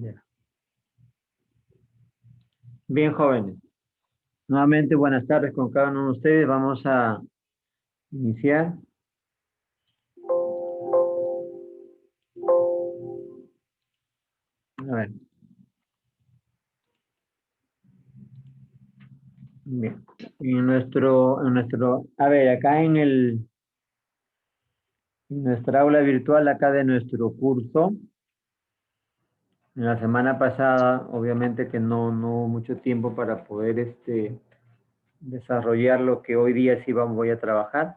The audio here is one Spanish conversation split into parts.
Ya. Bien, jóvenes. Nuevamente, buenas tardes con cada uno de ustedes. Vamos a iniciar. A ver. Bien. A ver, acá en nuestra aula virtual, acá de nuestro curso, en la semana pasada, obviamente que no hubo mucho tiempo para poder desarrollar lo que hoy día sí voy a trabajar.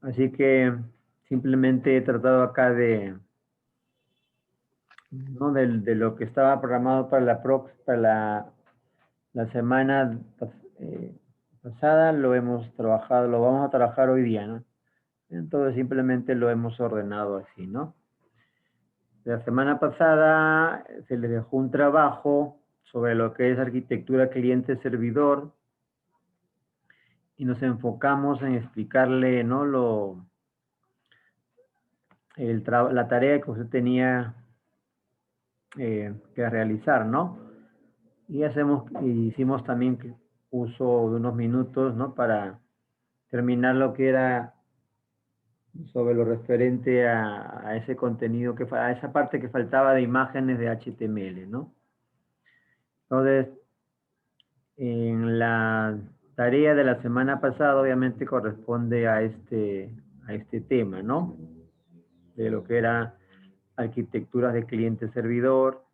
Así que simplemente he tratado acá ¿no? de lo que estaba programado para la semana pasada, lo hemos trabajado, lo vamos a trabajar hoy día, ¿no? Entonces simplemente lo hemos ordenado así, ¿no? La semana pasada se les dejó un trabajo sobre lo que es arquitectura cliente-servidor y nos enfocamos en explicarle, ¿no? La tarea que usted tenía que realizar, ¿no? Y hicimos también uso de unos minutos, ¿no? Para terminar lo que era sobre lo referente a ese contenido, a esa parte que faltaba de imágenes de HTML, ¿no? Entonces, en la tarea de la semana pasada, obviamente corresponde a este tema, ¿no? De lo que era arquitecturas de cliente-servidor,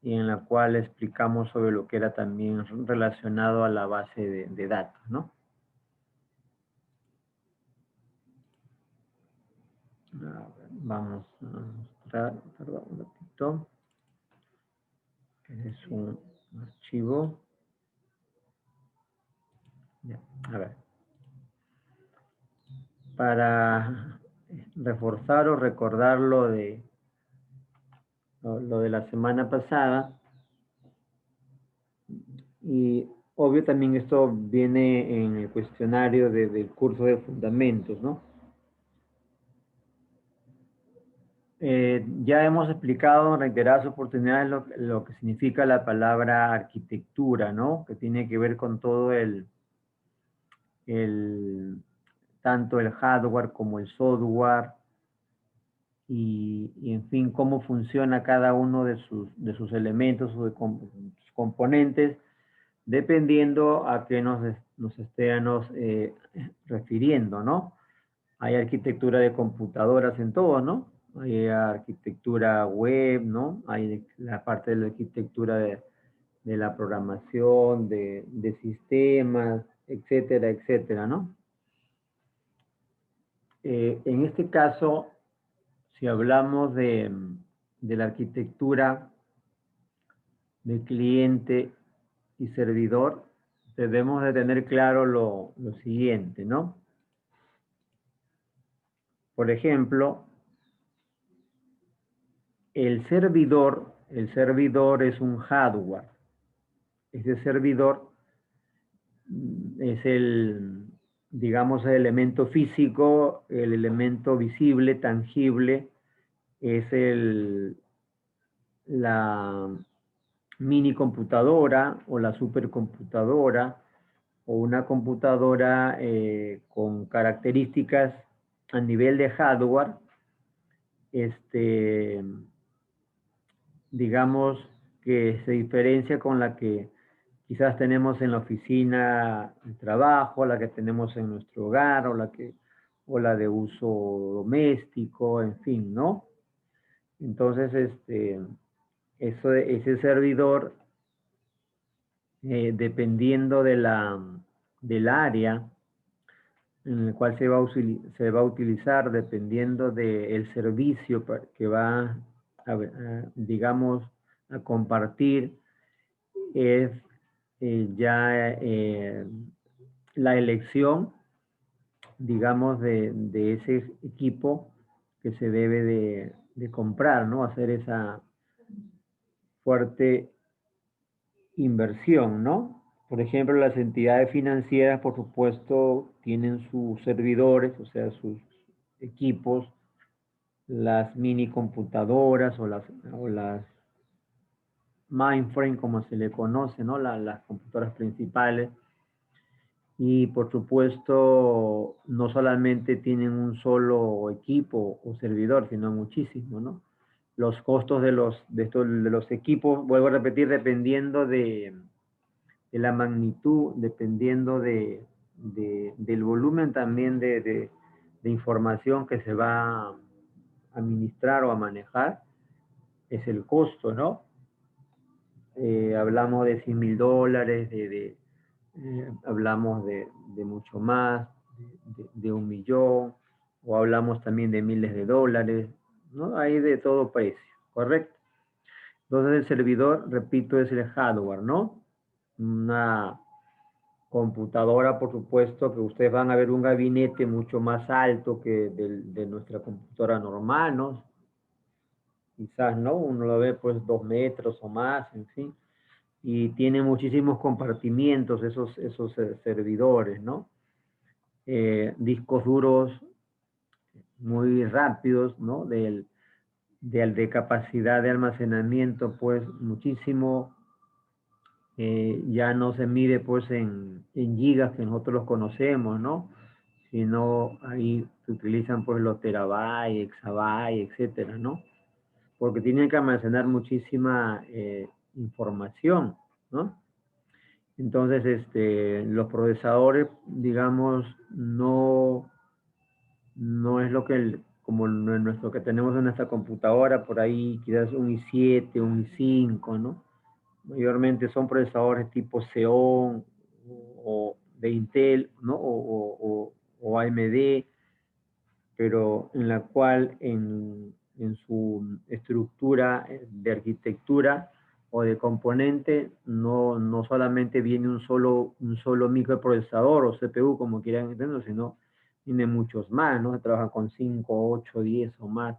y en la cual explicamos sobre lo que era también relacionado a la base de datos, ¿no? Vamos a mostrar, perdón, un ratito. Es un archivo. Ya, a ver. Para reforzar o recordar lo de la semana pasada, y obvio también esto viene en el cuestionario del curso de fundamentos, ¿no? Ya hemos explicado en reiteradas oportunidades lo que significa la palabra arquitectura, ¿no? Que tiene que ver con todo tanto el hardware como el software y en fin, cómo funciona cada uno de sus elementos o de sus componentes, dependiendo a qué nos estemos refiriendo, ¿no? Hay arquitectura de computadoras en todo, ¿no? Hay arquitectura web, ¿no? Hay la parte de la arquitectura de la programación, de sistemas, etcétera, etcétera, ¿no? En este caso, si hablamos de la arquitectura de cliente y servidor, debemos de tener claro lo siguiente, ¿no? Por ejemplo, el servidor es un hardware. Ese servidor es digamos, el elemento físico, el elemento visible, tangible, es la mini computadora o la supercomputadora o una computadora con características a nivel de hardware, digamos que se diferencia con la que quizás tenemos en la oficina de trabajo, la que tenemos en nuestro hogar o la de uso doméstico, en fin, ¿no? Entonces, ese servidor, dependiendo del área en el cual se va a utilizar, dependiendo del servicio que va, digamos, a compartir, es ya la elección, digamos, de ese equipo que se debe de comprar, ¿no? Hacer esa fuerte inversión, ¿no? Por ejemplo, las entidades financieras, por supuesto, tienen sus servidores, o sea, sus equipos, las mini computadoras o las mainframe, como se le conoce, ¿no? Las computadoras principales. Y por supuesto, no solamente tienen un solo equipo o servidor, sino muchísimo, ¿no? Los costos de los equipos, vuelvo a repetir, dependiendo de la magnitud, dependiendo del volumen también de información que se va a administrar o a manejar, es el costo, ¿no? Hablamos de $100,000, hablamos de mucho más, de 1 millón, o hablamos también de miles de dólares, ¿no? Hay de todo precio, ¿correcto? Entonces el servidor, repito, es el hardware, ¿no? Una computadora, por supuesto, que ustedes van a ver un gabinete mucho más alto que de nuestra computadora normal, ¿no? Quizás, ¿no? Uno lo ve pues 2 metros o más, en fin. Y tiene muchísimos compartimientos esos servidores, ¿no? Discos duros muy rápidos, ¿no? De capacidad de almacenamiento, pues muchísimo. Ya no se mide pues en gigas que nosotros los conocemos, ¿no? Sino ahí se utilizan pues los terabytes, exabytes, etcétera, ¿no? Porque tienen que almacenar muchísima información, ¿no? Entonces, los procesadores, digamos, no es lo que como nuestro que tenemos en nuestra computadora, por ahí quizás un i7, un i5, ¿no? Mayormente son procesadores tipo Xeon o de Intel, ¿no? O AMD, pero en la cual en su estructura de arquitectura o de componente no solamente viene un solo microprocesador o CPU, como quieran entenderlo, sino viene muchos más, ¿no? Se trabaja con 5, 8, 10 o más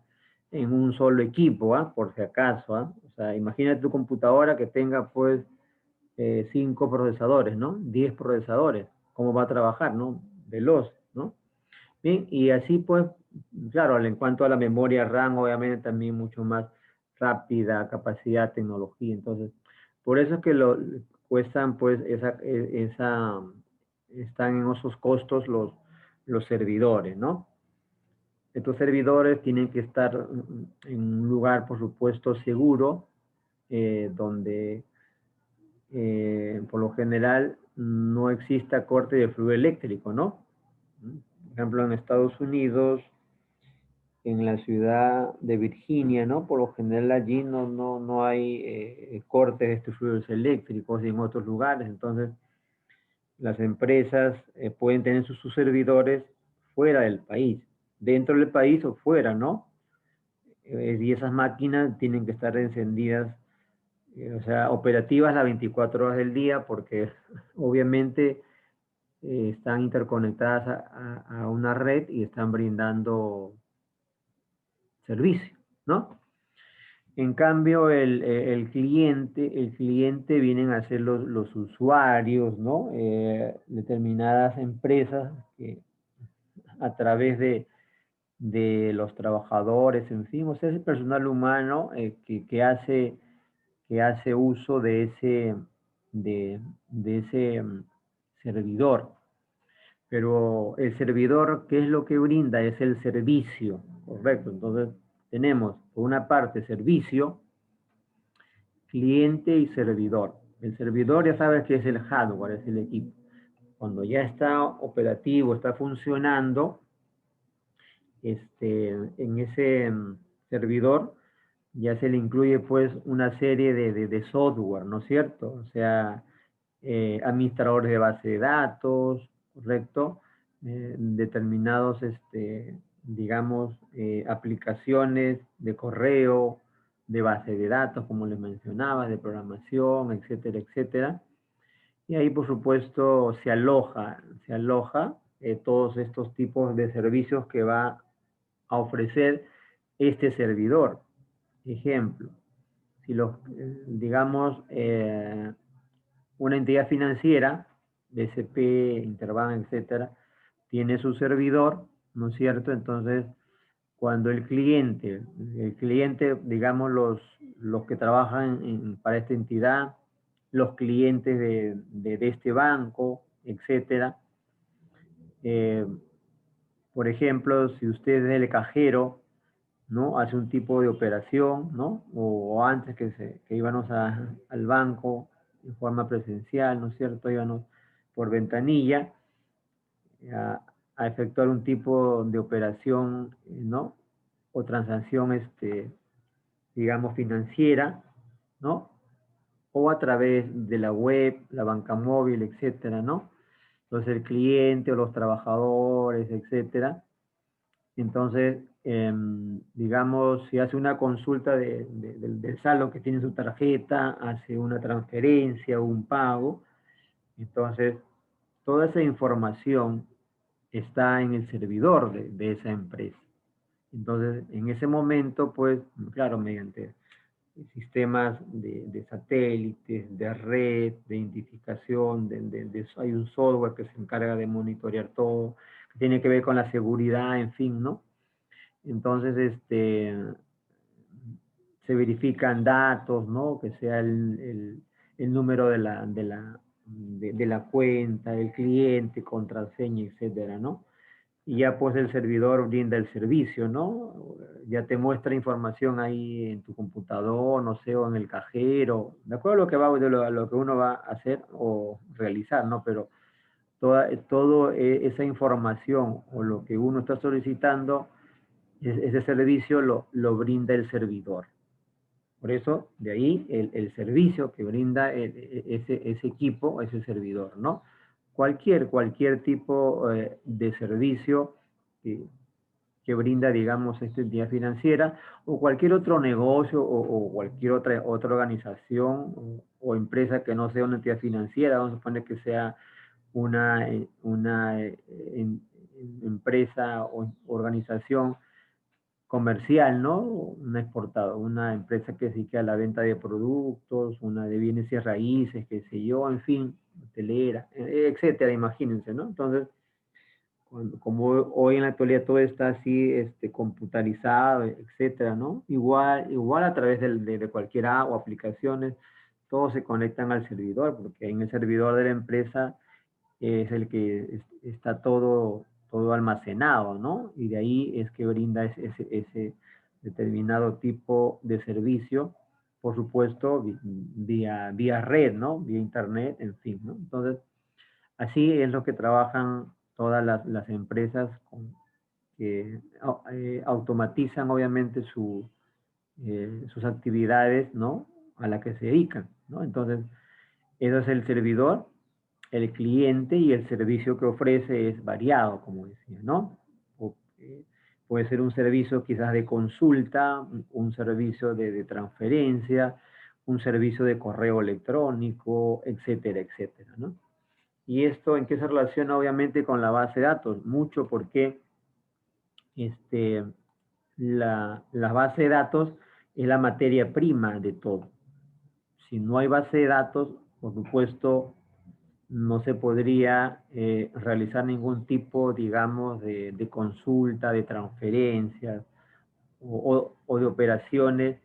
en un solo equipo, ¿ah? Por si acaso, ¿ah? O sea, imagínate tu computadora que tenga pues 5 procesadores, ¿no? 10 procesadores, ¿cómo va a trabajar, no? Veloz, ¿no? Bien, y así pues, claro, en cuanto a la memoria RAM, obviamente también mucho más rápida, capacidad, tecnología. Entonces, por eso es que cuestan pues están en esos costos los servidores, ¿no? Estos servidores tienen que estar en un lugar, por supuesto, seguro, donde por lo general no exista corte de fluido eléctrico, ¿no? Por ejemplo, en Estados Unidos, en la ciudad de Virginia, ¿no? Por lo general allí no hay cortes de estos fluidos eléctricos y en otros lugares. Entonces, las empresas pueden tener sus servidores fuera del país, dentro del país o fuera, ¿no? Y esas máquinas tienen que estar encendidas, o sea, operativas las 24 horas del día, porque obviamente están interconectadas a una red y están brindando servicio, ¿no? En cambio, el cliente vienen a ser los usuarios, ¿no? Determinadas empresas que a través de los trabajadores, en fin, o sea, es el personal humano que hace uso de ese servidor. Pero el servidor, ¿qué es lo que brinda? Es el servicio, correcto. Entonces, tenemos por una parte servicio, cliente y servidor. El servidor ya sabes que es el hardware, es el equipo. Cuando ya está operativo, está funcionando, en ese servidor ya se le incluye pues una serie de software, ¿no es cierto? O sea, administradores de base de datos, ¿correcto? Determinados, digamos, aplicaciones de correo, de base de datos, como les mencionaba, de programación, etcétera, etcétera. Y ahí, por supuesto, se aloja todos estos tipos de servicios que va a ofrecer este servidor. Ejemplo, si los, digamos, una entidad financiera, BCP, Interbank, etcétera, tiene su servidor, ¿no es cierto? Entonces, cuando el cliente, digamos, los que trabajan para esta entidad, los clientes de este banco, etcétera. Por ejemplo, si usted es el cajero, ¿no? Hace un tipo de operación, ¿no? O antes que íbamos al banco en forma presencial, ¿no es cierto? Íbamos por ventanilla a, a efectuar un tipo de operación, ¿no? O transacción, digamos, financiera, ¿no? O a través de la web, la banca móvil, etcétera, ¿no? Entonces el cliente o los trabajadores, etcétera. Entonces, digamos, si hace una consulta del saldo que tiene su tarjeta, hace una transferencia o un pago, entonces toda esa información está en el servidor de esa empresa. Entonces, en ese momento, pues, claro, mediante sistemas de satélites, de red, de identificación, hay un software que se encarga de monitorear todo, que tiene que ver con la seguridad, en fin, ¿no? Entonces, se verifican datos, ¿no? Que sea el número de la cuenta, el cliente, contraseña, etcétera, ¿no? Y ya pues el servidor brinda el servicio, ¿no? Ya te muestra información ahí en tu computador, no sé, o en el cajero, de acuerdo a lo que a lo que uno va a hacer o realizar, ¿no? Pero toda esa información o lo que uno está solicitando, ese servicio lo brinda el servidor. Por eso, de ahí el servicio que brinda ese equipo, ese servidor, ¿no? Cualquier tipo de servicio que brinda, digamos, esta entidad financiera o cualquier otro negocio o cualquier otra organización o empresa que no sea una entidad financiera, vamos a suponer que sea una empresa o organización comercial, ¿no? Una empresa que se dedica a la venta de productos, una de bienes y raíces, qué sé yo, en fin, hotelera, etcétera, imagínense, ¿no? Entonces, como hoy en la actualidad todo está así, computarizado, etcétera, ¿no? Igual a través de cualquier app o aplicaciones, todos se conectan al servidor, porque en el servidor de la empresa es el que está todo almacenado, ¿no? Y de ahí es que brinda ese determinado tipo de servicio, por supuesto, vía red, ¿no? Vía internet, en fin, ¿no? Entonces, así es lo que trabajan todas las empresas que automatizan, obviamente, sus actividades, ¿no? A la que se dedican, ¿no? Entonces, eso es el servidor, el cliente y el servicio que ofrece es variado, como decía, ¿no? Puede ser un servicio quizás de consulta, un servicio de transferencia, un servicio de correo electrónico, etcétera, etcétera, ¿no? ¿Y esto en qué se relaciona obviamente con la base de datos? Mucho porque este, la base de datos es la materia prima de todo. Si no hay base de datos, por supuesto, no se podría realizar ningún tipo, digamos, de consulta, de transferencias o de operaciones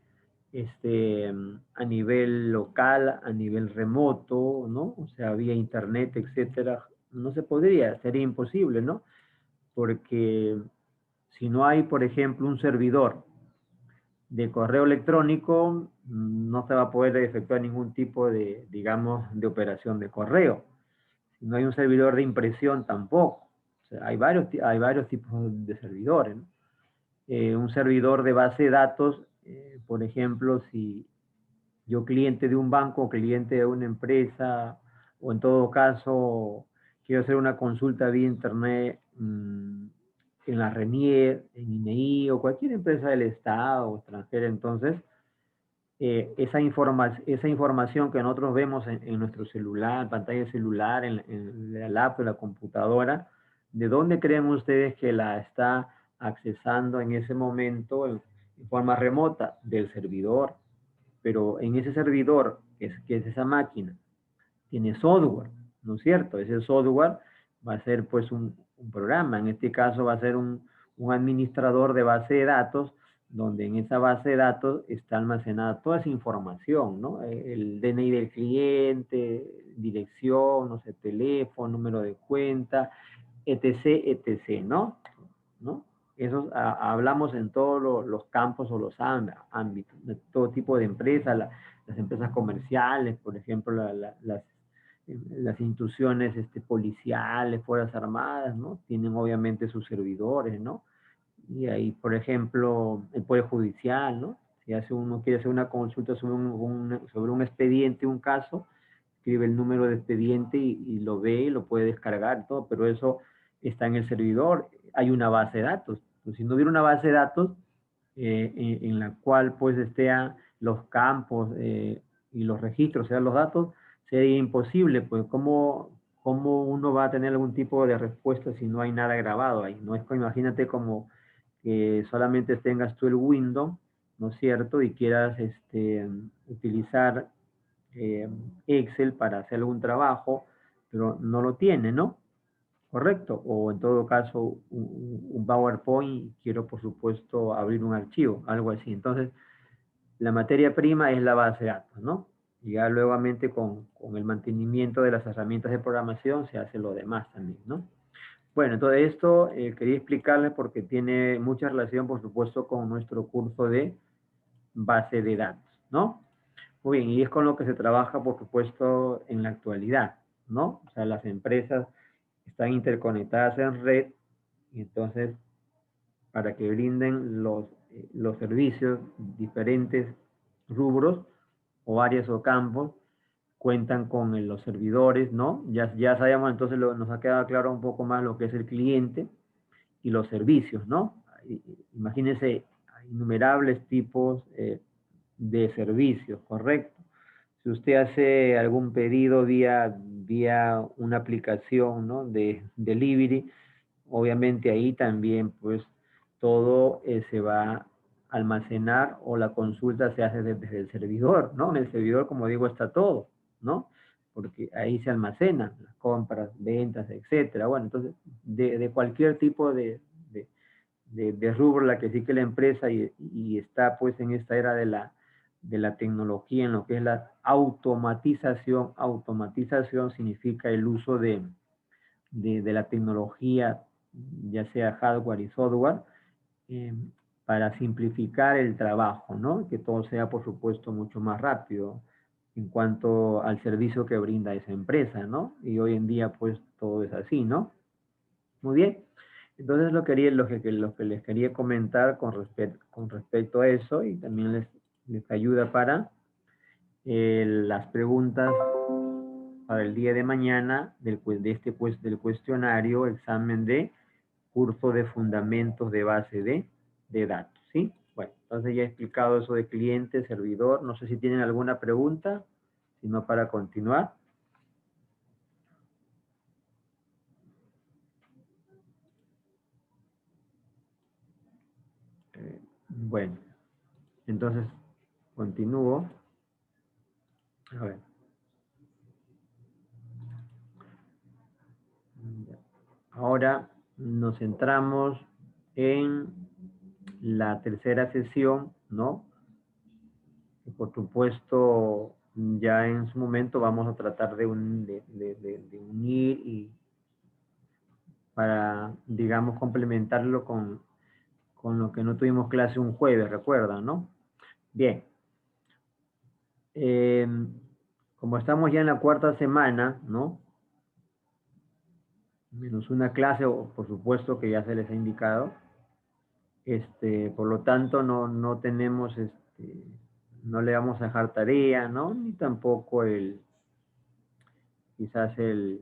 a nivel local, a nivel remoto, ¿no? O sea, vía internet, etcétera. No se podría, sería imposible, ¿no? Porque si no hay, por ejemplo, un servidor de correo electrónico, no se va a poder efectuar ningún tipo de, digamos, de operación de correo. Si no hay un servidor de impresión tampoco. O sea, hay varios tipos de servidores, ¿no? Un servidor de base de datos, por ejemplo, si yo cliente de un banco o cliente de una empresa, o en todo caso quiero hacer una consulta vía internet en la RENIER, en INEI o cualquier empresa del Estado o extranjera, entonces esa información que nosotros vemos en nuestro celular, pantalla celular, en la laptop, en la computadora, ¿de dónde creen ustedes que la está accesando en ese momento en forma remota? Del servidor. Pero en ese servidor, que es esa máquina, tiene software, ¿no es cierto? Ese software va a ser pues un programa, en este caso va a ser un administrador de base de datos donde en esa base de datos está almacenada toda esa información, ¿no? El DNI del cliente, dirección, no sé, teléfono, número de cuenta, etc., etc., ¿no? ¿No? Eso hablamos en todos los campos o los ámbitos, de todo tipo de empresas, las empresas comerciales, por ejemplo, las instituciones policiales, Fuerzas Armadas, ¿no? Tienen obviamente sus servidores, ¿no? Y ahí, por ejemplo, el Poder Judicial, ¿no? Si uno quiere hacer una consulta sobre un expediente, un caso, escribe el número de expediente y lo ve y lo puede descargar, todo, pero eso está en el servidor. Hay una base de datos. Entonces, si no hubiera una base de datos en la cual pues estén los campos y los registros, o sea, los datos, sería imposible, pues, ¿cómo uno va a tener algún tipo de respuesta si no hay nada grabado ahí? No es como, imagínate como que solamente tengas tú el Windows, ¿no es cierto? Y quieras utilizar eh, Excel para hacer algún trabajo, pero no lo tiene, ¿no? Correcto. O en todo caso, un PowerPoint y quiero, por supuesto, abrir un archivo, algo así. Entonces, la materia prima es la base de datos, ¿no? Y ya luego con el mantenimiento de las herramientas de programación se hace lo demás también, ¿no? Bueno, entonces esto quería explicarles porque tiene mucha relación, por supuesto, con nuestro curso de base de datos, ¿no? Muy bien, y es con lo que se trabaja, por supuesto, en la actualidad, ¿no? O sea, las empresas están interconectadas en red y entonces para que brinden los servicios diferentes rubros o áreas o campos cuentan con los servidores, ¿no? Ya sabemos, entonces nos ha quedado claro un poco más lo que es el cliente y los servicios, ¿no? Imagínense, hay innumerables tipos de servicios, ¿correcto? Si usted hace algún pedido vía una aplicación, ¿no? De delivery, obviamente ahí también pues todo se va a almacenar o la consulta se hace desde el servidor, ¿no? En el servidor, como digo, está todo, ¿no? Porque ahí se almacenan las compras, ventas, etcétera. Bueno, entonces, de cualquier tipo de rubro la que sí que la empresa y está pues en esta era de la tecnología, en lo que es la automatización. Automatización significa el uso de la tecnología, ya sea hardware y software, eh, para simplificar el trabajo, ¿no? Que todo sea, por supuesto, mucho más rápido en cuanto al servicio que brinda esa empresa, ¿no? Y hoy en día, pues, todo es así, ¿no? Muy bien. Entonces, lo que les quería comentar con respecto a eso y también les ayuda para las preguntas para el día de mañana del cuestionario, examen de curso de fundamentos de base de datos, ¿sí? Bueno, entonces ya he explicado eso de cliente, servidor. No sé si tienen alguna pregunta, sino para continuar. Bueno, entonces continúo. A ver. Ahora nos centramos en la tercera sesión, ¿no? Y por supuesto, ya en su momento vamos a tratar de unir y para, digamos, complementarlo con lo que no tuvimos clase un jueves, recuerdan, ¿no? Bien. Eh, como estamos ya en la cuarta semana, ¿no? Menos una clase, o por supuesto que ya se les ha indicado. Por lo tanto, no tenemos, no le vamos a dejar tarea, ¿no? Ni tampoco quizás el,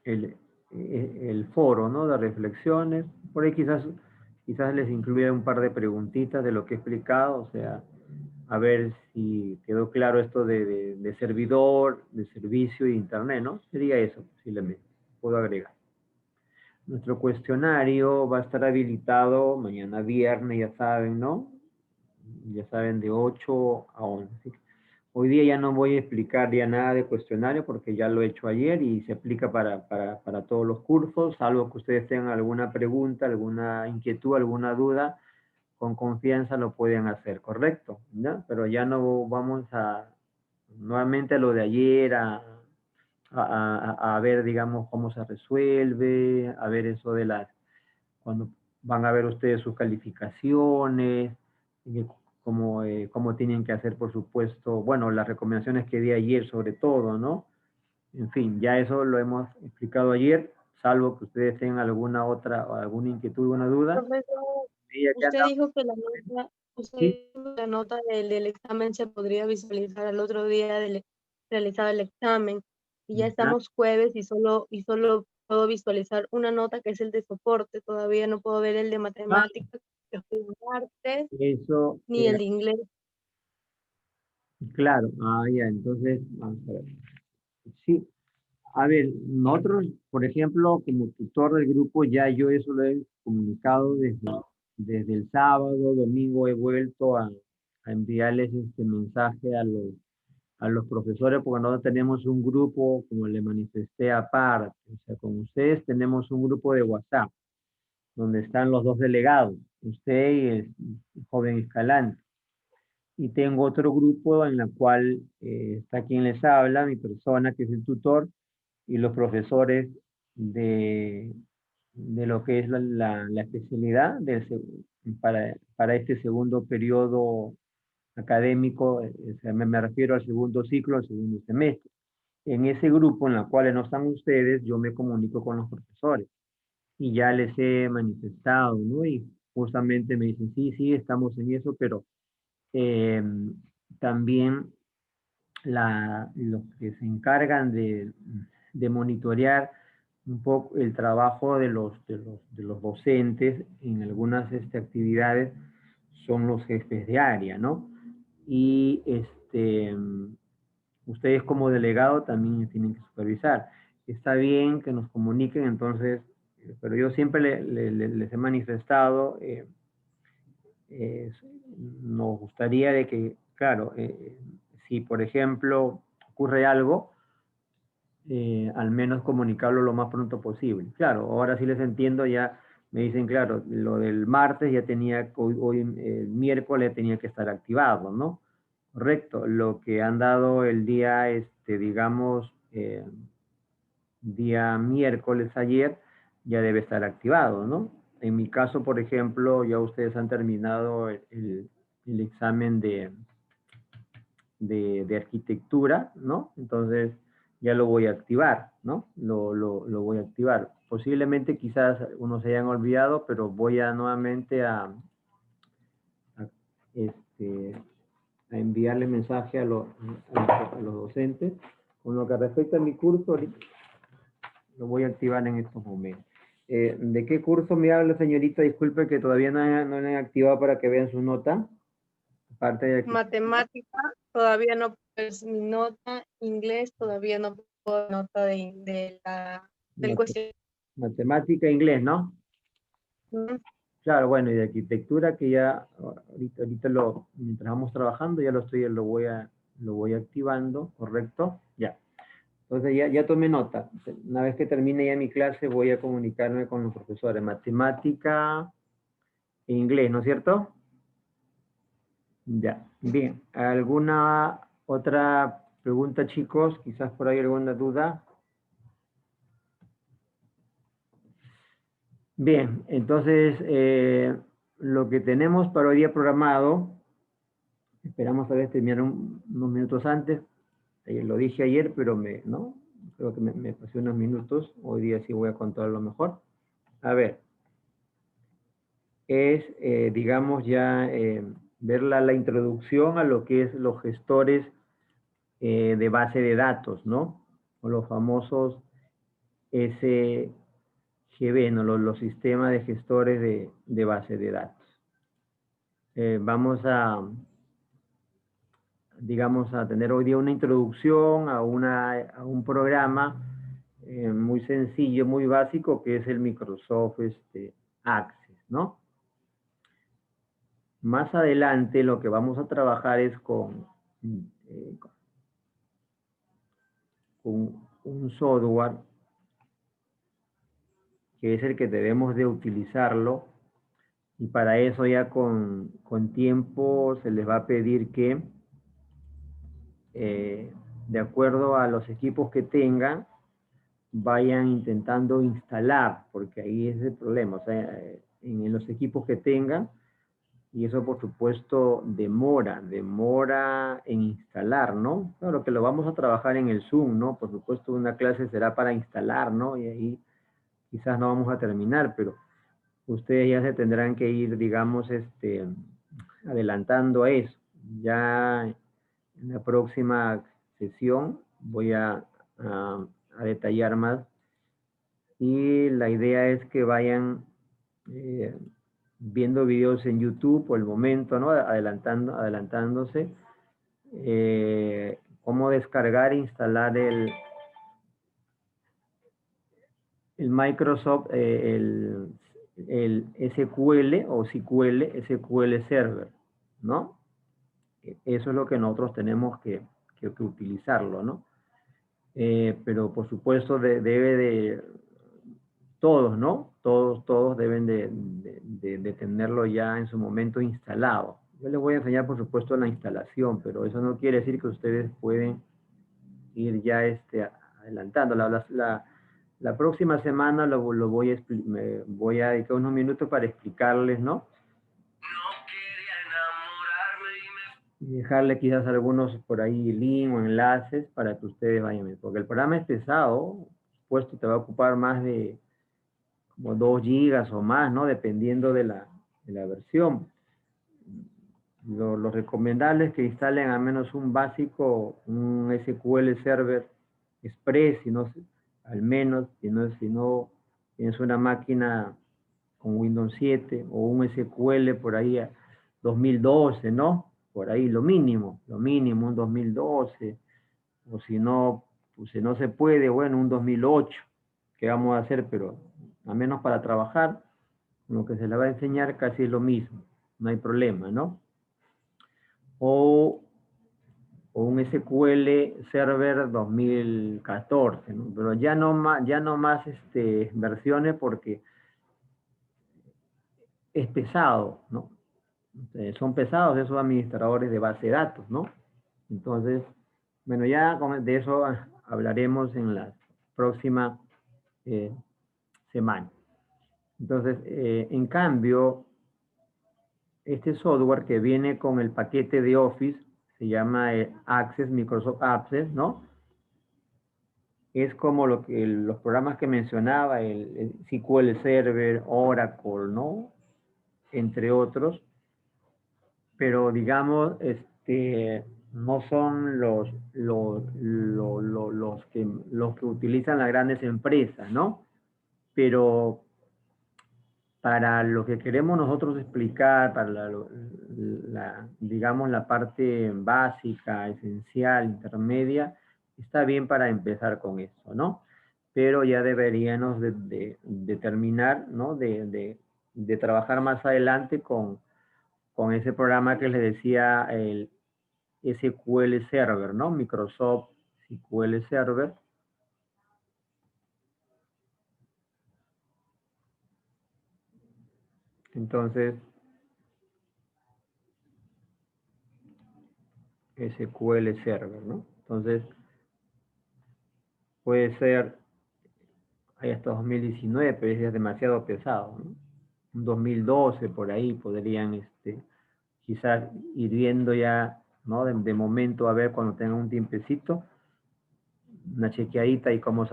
el foro, ¿no? De reflexiones. Por ahí quizás les incluya un par de preguntitas de lo que he explicado, o sea, a ver si quedó claro esto de servidor, de servicio y internet, ¿no? Sería eso, posiblemente. Puedo agregar. Nuestro cuestionario va a estar habilitado mañana viernes, ya saben, ¿no? Ya saben, de 8 a 11. Hoy día ya no voy a explicar ya nada de cuestionario porque ya lo he hecho ayer y se aplica para todos los cursos, salvo que ustedes tengan alguna pregunta, alguna inquietud, alguna duda, con confianza lo pueden hacer, ¿correcto? ¿Ya? Pero ya no vamos a nuevamente a lo de ayer, a ver, digamos, cómo se resuelve, a ver eso de las, cuando van a ver ustedes sus calificaciones, cómo tienen que hacer, por supuesto, bueno, las recomendaciones que di ayer sobre todo, ¿no? En fin, ya eso lo hemos explicado ayer, salvo que ustedes tengan alguna otra, alguna inquietud, alguna duda. Profesor, Y ya que usted andamos, dijo que la nota, usted ¿sí? dijo que la nota del examen se podría visualizar al otro día del realizado el examen. Y ya Ya, estamos jueves y solo puedo visualizar una nota que es el de soporte. Todavía no puedo ver el de ah, matemáticas, que fue el martes, eso, ni el de inglés. claro, ya, entonces, vamos a ver. Sí, a ver, nosotros, por ejemplo, como tutor del grupo, ya yo eso lo he comunicado desde el sábado, domingo he vuelto a enviarles este mensaje a los profesores, porque nosotros tenemos un grupo, como le manifesté aparte, o sea, con ustedes tenemos un grupo de WhatsApp, donde están los dos delegados, usted y el joven Escalante. Y tengo otro grupo en la cual está quien les habla, mi persona, que es el tutor, y los profesores de, de lo que es la especialidad para este segundo periodo académico, o sea, me refiero al segundo ciclo, al segundo semestre. En ese grupo en el cual no están ustedes, yo me comunico con los profesores y ya les he manifestado, ¿no? Y justamente me dicen, sí, sí, estamos en eso, pero eh, también los que se encargan de monitorear un poco el trabajo de los docentes en algunas actividades son los jefes de área, ¿no? Y ustedes como delegado también tienen que supervisar. Está bien que nos comuniquen, entonces, pero yo siempre les he manifestado, eh, nos gustaría de que, claro, si por ejemplo ocurre algo, al menos comunicarlo lo más pronto posible. Claro, ahora sí les entiendo, ya me dicen, claro, lo del martes ya tenía, hoy miércoles tenía que estar activado, ¿no? Correcto, lo que han dado el día, digamos, día miércoles ayer, ya debe estar activado, ¿no? En mi caso, por ejemplo, ya ustedes han terminado el examen de arquitectura, ¿no? Entonces ya lo voy a activar, ¿no? Lo voy a activar. Posiblemente quizás unos se hayan olvidado, pero voy a nuevamente a, este, a enviarle mensaje a los docentes. Con lo que respecta a mi curso, ahorita lo voy a activar en estos momentos. ¿De qué curso me habla, señorita? Disculpe que todavía no lo han activado para que vean su nota. Aparte de aquí. Matemática, todavía no es mi nota. Inglés, todavía no puedo nota del Mate- cuestionario. Matemática e inglés, ¿no? Claro, bueno, y de arquitectura que ya ahorita mientras vamos trabajando ya lo voy activando, ¿correcto? Ya. Entonces ya tomé nota. Una vez que termine ya mi clase voy a comunicarme con los profesores. Matemática e inglés, ¿no es cierto? Ya. Bien. ¿Alguna otra pregunta, chicos? Quizás por ahí alguna duda. Bien, entonces lo que tenemos para hoy día programado, esperamos a ver terminar unos minutos antes. Lo dije ayer, pero ¿no? Creo que me pasé unos minutos. Hoy día sí voy a controlarlo mejor. A ver, es, digamos, ya ver la introducción a lo que es los gestores de base de datos, ¿no? O los famosos SGB, ¿no? Los sistemas de gestores de base de datos. Vamos digamos, a tener hoy día una introducción a un programa muy sencillo, muy básico, que es el Microsoft Access, ¿no? Más adelante lo que vamos a trabajar es eh, con un software que es el que debemos de utilizarlo Y para eso ya con tiempo se les va a pedir que, de acuerdo a los equipos que tengan, vayan intentando instalar, porque ahí es el problema. O sea, en los equipos que tengan, y eso por supuesto demora en instalar, ¿no? Claro que lo vamos a trabajar en el Zoom, ¿no? Por supuesto una clase será para instalar, ¿no? Y ahí quizás no vamos a terminar, pero ustedes ya se tendrán que ir, digamos, adelantando a eso. Ya en la próxima sesión voy a detallar más y la idea es que vayan eh, viendo videos en YouTube por el momento, ¿no? Adelantándose. Cómo descargar e instalar el Microsoft, el SQL o SQL Server, ¿no? Eso es lo que nosotros tenemos que utilizarlo, ¿no? Pero por supuesto debe de, todos, ¿no? Todos deben de tenerlo ya en su momento instalado. Yo les voy a enseñar, por supuesto, la instalación, pero eso no quiere decir que ustedes pueden ir ya adelantando. La próxima semana me voy a dedicar unos minutos para explicarles, ¿no? Y dejarle quizás algunos por ahí link o enlaces para que ustedes vayan, porque el programa es pesado, por supuesto te va a ocupar más de como 2 gigas o más, ¿no? Dependiendo de la versión. Lo recomendable es que instalen al menos un básico, un SQL Server Express, al menos, si no tienes una máquina con Windows 7 o un SQL por ahí a 2012, ¿no? Por ahí lo mínimo, un 2012, o si no, pues si no se puede, bueno, un 2008, ¿qué vamos a hacer? Pero al menos para trabajar, lo que se le va a enseñar casi es lo mismo, no hay problema, ¿no? O un SQL Server 2014, ¿no? Pero ya no más versiones porque es pesado, ¿no? Son pesados esos administradores de base de datos, ¿no? Entonces, bueno, ya de eso hablaremos en la próxima semana. Entonces, en cambio, este software que viene con el paquete de Office, se llama Access, Microsoft Access, ¿no? Es como los programas que mencionaba, el SQL Server, Oracle, ¿no? Entre otros, pero digamos, no son los que utilizan las grandes empresas, ¿no? Pero para lo que queremos nosotros explicar, para digamos, la parte básica, esencial, intermedia, está bien para empezar con eso, ¿no? Pero ya deberíamos de terminar, ¿no? De trabajar más adelante con ese programa que les decía, el SQL Server, ¿no? Microsoft SQL Server. Entonces, SQL Server, ¿no? Entonces, puede ser ahí hasta 2019, pero es demasiado pesado, ¿no? Un 2012 por ahí podrían quizás ir viendo ya, ¿no? De momento a ver cuando tengan un tiempecito, una chequeadita y cómo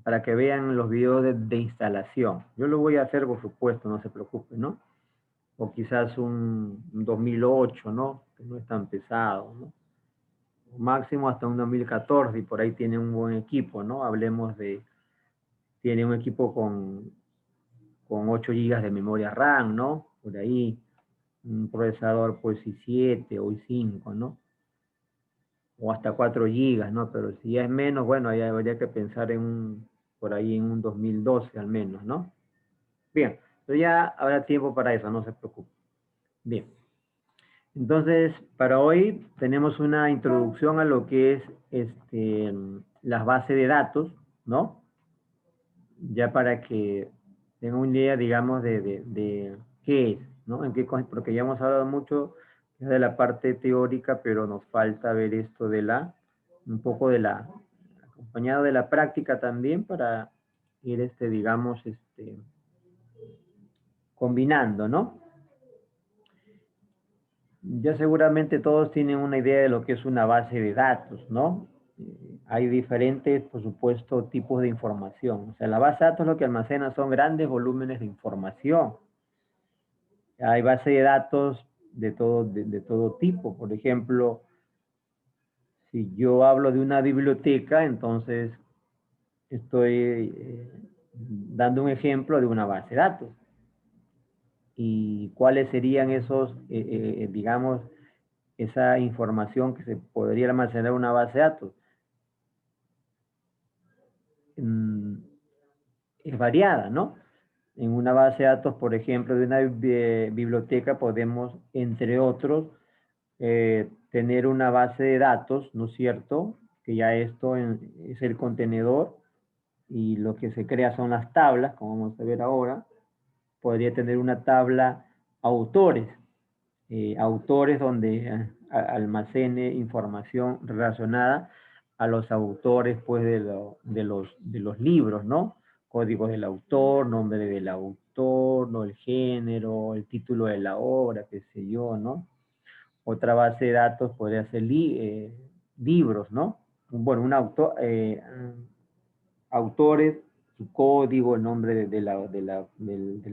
para que vean los videos de instalación. Yo lo voy a hacer, por supuesto, no se preocupen, ¿no? O quizás un 2008, ¿no? Que no es tan pesado, ¿no? Máximo hasta un 2014 y por ahí tiene un buen equipo, ¿no? Hablemos tiene un equipo con 8 GB de memoria RAM, ¿no? Por ahí, un procesador pues i7 o i5, ¿no? O hasta 4 GB, ¿no? Pero si ya es menos, bueno, ahí habría que pensar por ahí en un 2012 al menos, ¿no? Bien, pero ya habrá tiempo para eso, no se preocupe. Bien. Entonces, para hoy tenemos una introducción a lo que es las bases de datos, ¿no? Ya para que tengan una idea, digamos, de qué es, ¿no? Porque ya hemos hablado mucho de la parte teórica, pero nos falta ver esto un poco acompañado de la práctica también para ir, digamos, combinando, ¿no? Ya seguramente todos tienen una idea de lo que es una base de datos, ¿no? Hay diferentes, por supuesto, tipos de información. O sea, la base de datos lo que almacena son grandes volúmenes de información. Hay base de datos de todo tipo. Por ejemplo, si yo hablo de una biblioteca, entonces estoy dando un ejemplo de una base de datos. ¿Y cuáles serían digamos, esa información que se podría almacenar en una base de datos? Es variada, ¿no? En una base de datos, por ejemplo, de una biblioteca podemos, entre otros, tener una base de datos, ¿no es cierto? Que ya esto es el contenedor y lo que se crea son las tablas, como vamos a ver ahora. Podría tener una tabla autores, autores donde almacene información relacionada a los autores pues, de los libros, ¿no? Código del autor, nombre del autor, ¿no? El género, el título de la obra, qué sé yo, ¿no? Otra base de datos podría ser libros, ¿no? Bueno, autores, su código, el nombre del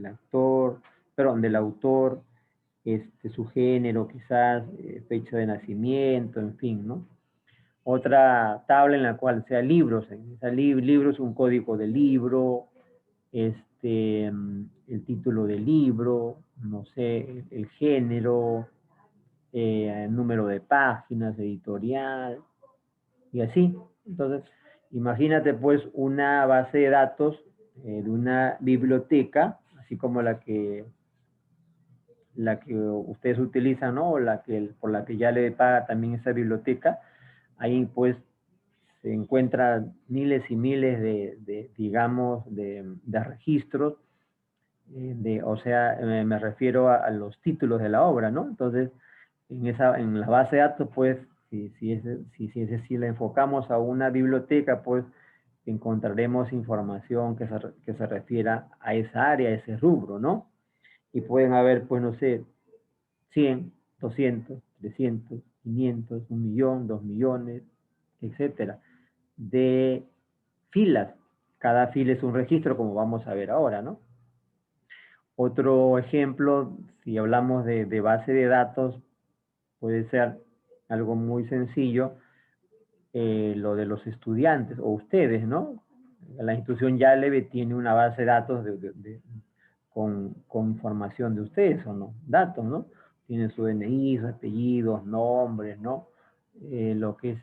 actor, perdón, del autor, su género, quizás, fecha de nacimiento, en fin, ¿no? Otra tabla en la cual sea libros, en esa libros, un código del libro, el título del libro, no sé, el género, el número de páginas, editorial, y así. Entonces, imagínate pues una base de datos de una biblioteca, así como la que ustedes utilizan, ¿no? O por la que ya le paga también esa biblioteca. Ahí pues se encuentran miles y miles digamos, de registros, o sea, me refiero a los títulos de la obra, ¿no? Entonces, en la base de datos, pues, si la enfocamos a una biblioteca, pues, encontraremos información que se refiera a esa área, a ese rubro, ¿no? Y pueden haber, pues, no sé, 100, 200, 300, 500, 1.000.000, 2.000.000, etcétera, de filas. Cada fila es un registro, como vamos a ver ahora, ¿no? Otro ejemplo, si hablamos de base de datos, puede ser algo muy sencillo, lo de los estudiantes o ustedes, ¿no? La institución Yaleve tiene una base de datos con información de ustedes, ¿o no? Datos, ¿no? Tiene su DNI, sus apellidos, nombres, ¿no? Lo que es,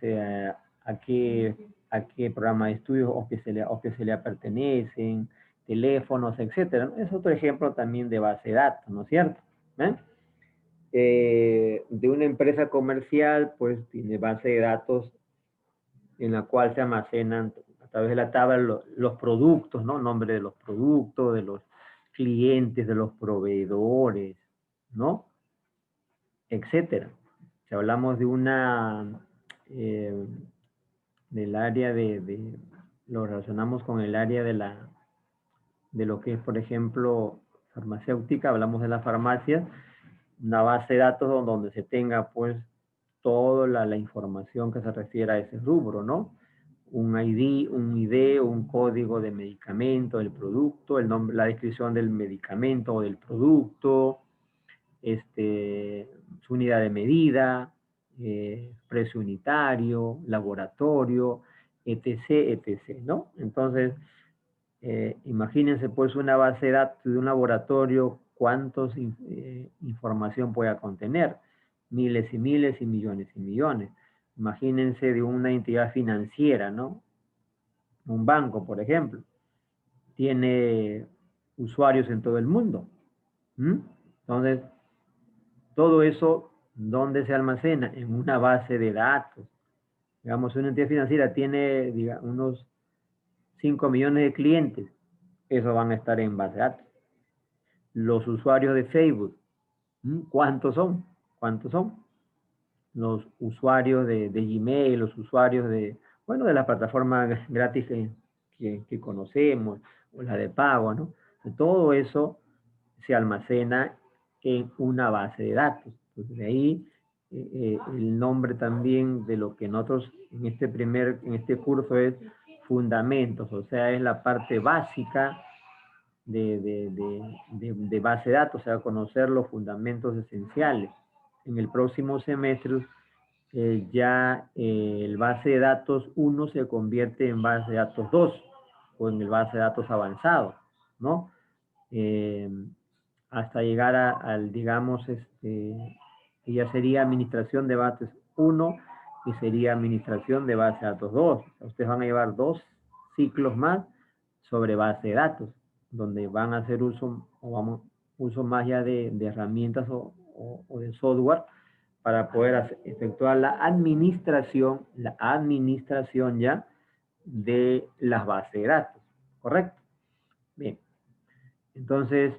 a qué programa de estudios o que se le pertenecen, teléfonos, etcétera, ¿no? Es otro ejemplo también de base de datos, ¿no es cierto? De una empresa comercial, pues tiene base de datos en la cual se almacenan a través de la tabla los productos, ¿no? Nombre de los productos, de los clientes, de los proveedores, ¿no? Etcétera. Si hablamos de del área lo relacionamos con el área de lo que es, por ejemplo, farmacéutica, hablamos de la farmacia, una base de datos donde se tenga, pues, toda la información que se refiere a ese rubro, ¿no? Un ID, un código de medicamento, del producto, el nombre, la descripción del medicamento o del producto, su unidad de medida, precio unitario, laboratorio, etc., ¿no? Entonces, imagínense pues una base de datos de un laboratorio, cuántos información pueda contener, miles y miles y millones y millones. Imagínense de una entidad financiera, ¿no? Un banco, por ejemplo, tiene usuarios en todo el mundo. Entonces, todo eso, ¿dónde se almacena? En una base de datos. Digamos, una entidad financiera tiene unos 5 millones de clientes. esos van a estar en base de datos. Los usuarios de Facebook, ¿cuántos son? ¿Cuántos son? Los usuarios de Gmail, los usuarios de, bueno, de las plataformas gratis que conocemos, o la de pago, ¿no? Todo eso se almacena en una base de datos. Entonces, de ahí el nombre también de lo que nosotros en este curso es fundamentos, o sea, es la parte básica de base de datos, o sea, conocer los fundamentos esenciales. En el próximo semestre el base de datos 1 se convierte en base de datos 2 o en el base de datos avanzado, ¿no? Hasta llegar al, digamos, que ya sería administración de bases 1 y sería administración de base de datos 2. Ustedes van a llevar 2 ciclos más sobre base de datos, donde van a hacer uso más ya de herramientas o de software para poder efectuar la administración ya de las bases de datos, ¿correcto? Bien, entonces,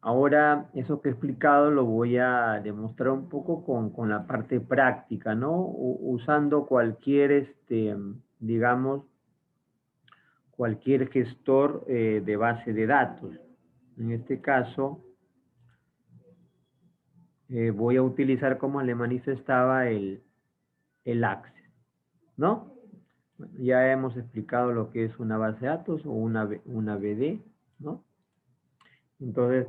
ahora eso que he explicado lo voy a demostrar un poco con la parte práctica, ¿no? Usando cualquier, digamos, cualquier gestor de base de datos. En este caso, voy a utilizar, como le manifestaba, el Access, ¿no? Bueno, ya hemos explicado lo que es una base de datos o una BD, ¿no? Entonces,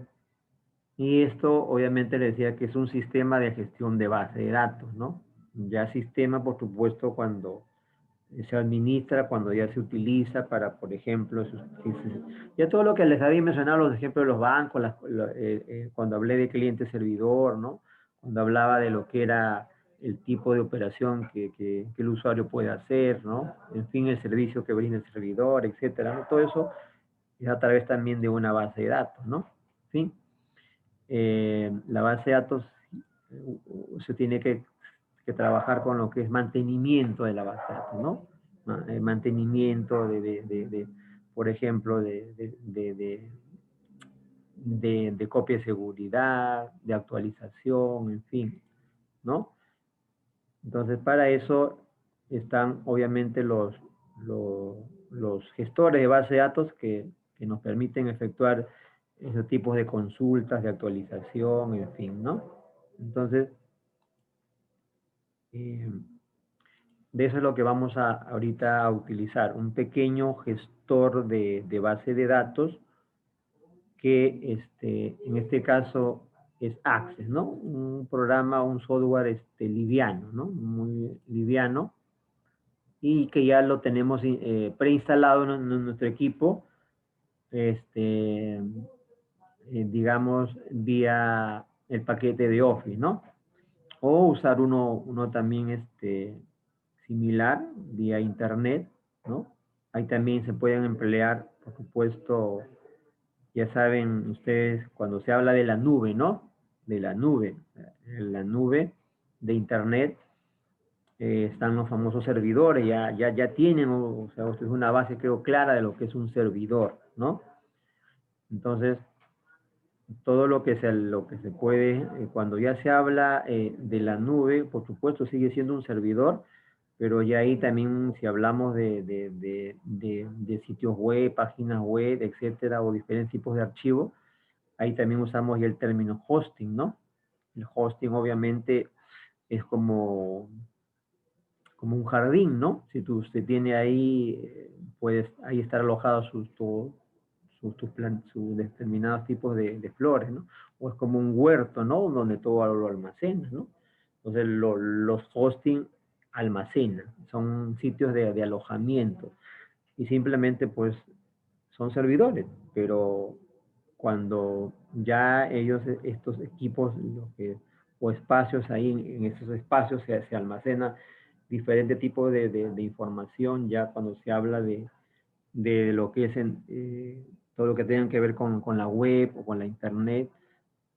y esto obviamente le decía que es un sistema de gestión de base de datos, ¿no? Ya sistema, por supuesto, cuando se administra, cuando ya se utiliza para, por ejemplo, ya todo lo que les había mencionado, los ejemplos de los bancos, cuando hablé de cliente-servidor, ¿no? Cuando hablaba de lo que era el tipo de operación que el usuario puede hacer, ¿no? En fin, el servicio que brinda el servidor, etcétera, ¿no? Todo eso es a través también de una base de datos, ¿no? ¿Sí? La base de datos se tiene que trabajar con lo que es mantenimiento de la base de datos, ¿no? El mantenimiento por ejemplo, de copia de seguridad, de actualización, en fin, ¿no? Entonces, para eso están obviamente los gestores de base de datos que nos permiten efectuar esos tipos de consultas, de actualización, en fin, ¿no? Entonces, de eso es lo que vamos ahorita a utilizar, un pequeño gestor de base de datos que en este caso es Access, ¿no? Un programa, un software liviano, ¿no? Muy liviano y que ya lo tenemos preinstalado en nuestro equipo, digamos, vía el paquete de Office, ¿no? O usar uno también similar vía internet, ¿no? Ahí también se pueden emplear, por supuesto, ya saben ustedes, cuando se habla de la nube, ¿no? De la nube de internet, están los famosos servidores, ya tienen, o sea, es una base, creo, clara de lo que es un servidor, ¿no? Entonces, todo lo que se puede, cuando ya se habla de la nube, por supuesto sigue siendo un servidor, pero ya ahí también si hablamos de sitios web, páginas web, etcétera, o diferentes tipos de archivos, ahí también usamos ya el término hosting, ¿no? El hosting obviamente es como un jardín, ¿no? Si usted tiene ahí, puede ahí estar alojados sus determinados tipos de flores, ¿no? O es como un huerto, ¿no? Donde todo lo almacena, ¿no? Entonces los hosting almacenan, son sitios de alojamiento y simplemente pues son servidores, pero cuando ya ellos, estos equipos, o espacios ahí, en esos espacios se almacena diferente tipo de información, ya cuando se habla de lo que es todo lo que tenga que ver con la web o con la internet,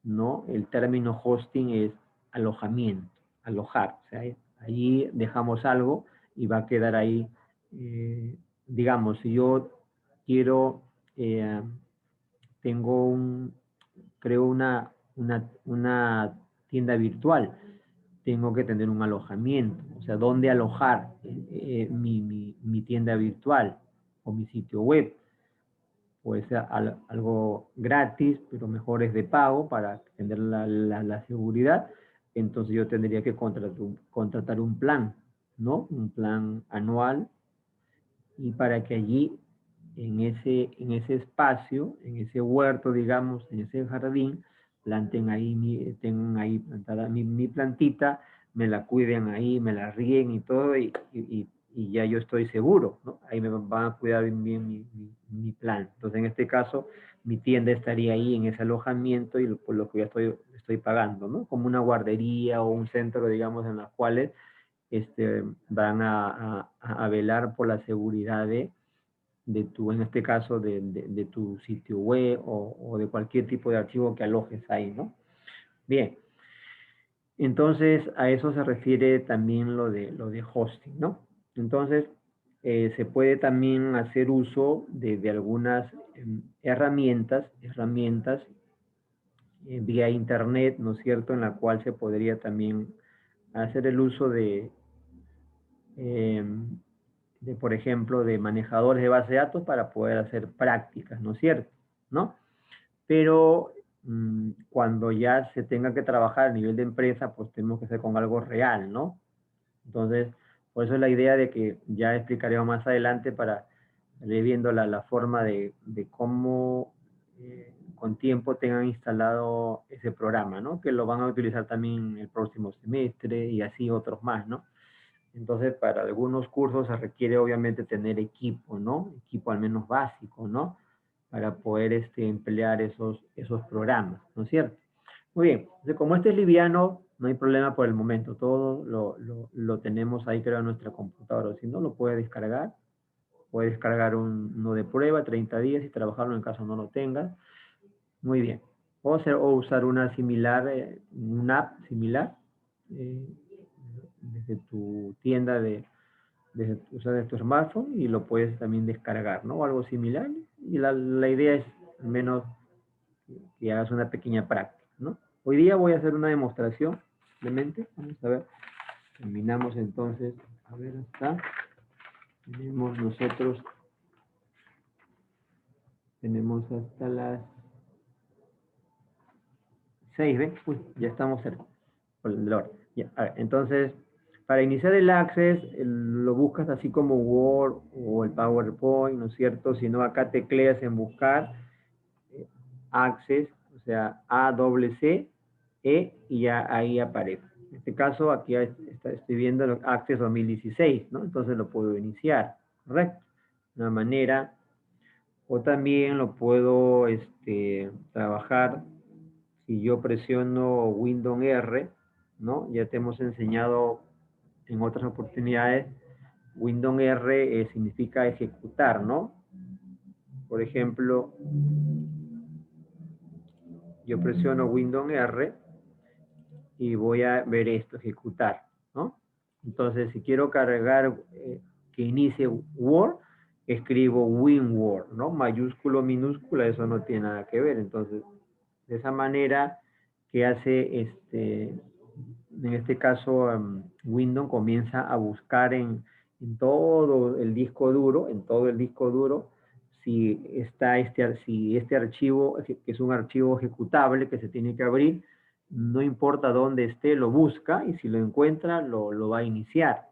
¿no? El término hosting es alojamiento, alojar, o sea, ahí dejamos algo y va a quedar ahí, digamos, si yo quiero tengo creo una tienda virtual. Tengo que tener un alojamiento, o sea, dónde alojar mi tienda virtual o mi sitio web. Puede ser algo gratis, pero mejor es de pago para tener la seguridad. Entonces yo tendría que contratar un plan, ¿no? Un plan anual, y para que allí, en ese espacio, en ese huerto, digamos, en ese jardín, planten ahí, tengan ahí plantada mi plantita, me la cuiden ahí, me la ríen y todo, y ya yo estoy seguro, ¿no? Ahí me van a cuidar bien mi plan. Entonces, en este caso, mi tienda estaría ahí en ese alojamiento y por lo que ya estoy pagando, ¿no? Como una guardería o un centro, digamos, en las cuales van a velar por la seguridad de tu, en este caso, de tu sitio web o de cualquier tipo de archivo que alojes ahí, ¿no? Bien, entonces a eso se refiere también lo de hosting, ¿no? Entonces, se puede también hacer uso de algunas herramientas vía internet, ¿no es cierto?, en la cual se podría también hacer el uso por ejemplo, de manejadores de base de datos para poder hacer prácticas, ¿no es cierto? ¿No? Pero cuando ya se tenga que trabajar a nivel de empresa, pues tenemos que hacer con algo real, ¿no? Entonces, por eso es la idea de que ya explicaremos más adelante para ir viendo la forma de cómo con tiempo tengan instalado ese programa, ¿no? Que lo van a utilizar también el próximo semestre y así otros más, ¿no? Entonces, para algunos cursos se requiere obviamente tener equipo, ¿no? Equipo al menos básico, ¿no? Para poder emplear esos programas, ¿no es cierto? Muy bien, entonces, como este es liviano, no hay problema por el momento. Todo lo tenemos ahí, creo, en nuestra computadora. Si no, lo puede descargar. Puede descargar uno de prueba, 30 días, y trabajarlo en caso no lo tengas. Muy bien. O usar una app similar, desde tu tienda usar tu smartphone, y lo puedes también descargar, ¿no? O algo similar. Y la idea es al menos que hagas una pequeña práctica, ¿no? Hoy día voy a hacer una demostración, simplemente. Vamos a ver. Terminamos entonces. A ver, tenemos hasta las 6, ¿ven? Uy, ya estamos cerca. Por el orden. Ya, a ver, entonces, para iniciar el Access, lo buscas así como Word o el PowerPoint, ¿no es cierto? Si no, acá tecleas en buscar Access, o sea, ACCE, y ya ahí aparece. En este caso, aquí estoy viendo el Access 2016, ¿no? Entonces lo puedo iniciar, ¿correcto? De una manera, o también lo puedo trabajar si yo presiono Windows R, ¿no? Ya te hemos enseñado en otras oportunidades, Windows R significa ejecutar, ¿no? Por ejemplo, yo presiono Windows R y voy a ver esto, ejecutar, ¿no? Entonces, si quiero cargar que inicie Word, escribo WinWord, ¿no? Mayúsculo, minúscula, eso no tiene nada que ver. Entonces, de esa manera que hace en este caso, Windows comienza a buscar en todo el disco duro, si este archivo, que es un archivo ejecutable que se tiene que abrir, no importa dónde esté, lo busca, y si lo encuentra, lo va a iniciar.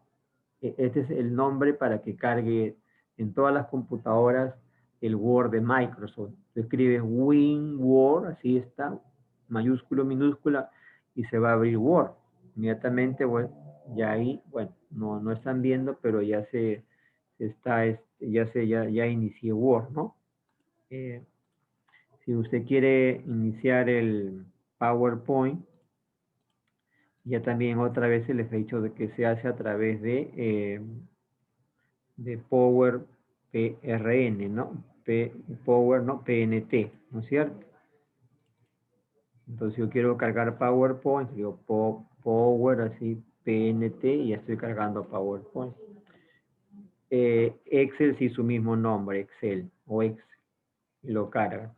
Este es el nombre para que cargue en todas las computadoras el Word de Microsoft. Se escribe WinWord, así está, mayúscula, minúscula, y se va a abrir Word. Inmediatamente, bueno, ya ahí, bueno, no están viendo, pero ya ya inicié Word, ¿no? Si usted quiere iniciar el PowerPoint, ya también otra vez se les he dicho de que se hace a través de Power PRN, ¿no? Power, ¿no? PNT, ¿no es cierto? Entonces yo quiero cargar PowerPoint, digo Power, así, PNT, y ya estoy cargando PowerPoint. Excel sí, su mismo nombre, Excel o Excel. y lo cargas.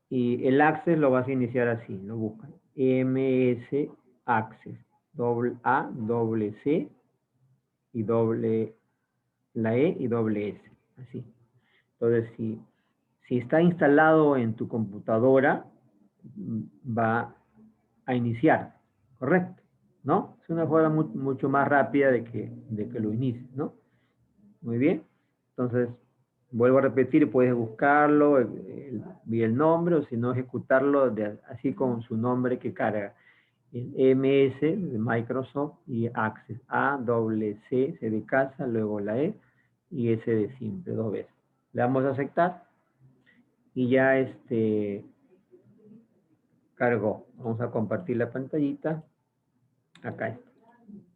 Y el access lo vas a iniciar así, lo buscan. MS access, doble A, doble C y doble, la E y doble S, así. Entonces, si está instalado en tu computadora, va a iniciar, ¿correcto? ¿No? Es una forma mucho más rápida de que lo inicies, ¿no? Muy bien. Entonces, vuelvo a repetir, puedes buscarlo, el nombre, o si no, ejecutarlo así con su nombre que carga. El MS de Microsoft y Access. A, doble C, C de casa, luego la E y S de simple, 2 veces. Le damos a aceptar y ya cargó. Vamos a compartir la pantallita. Acá está.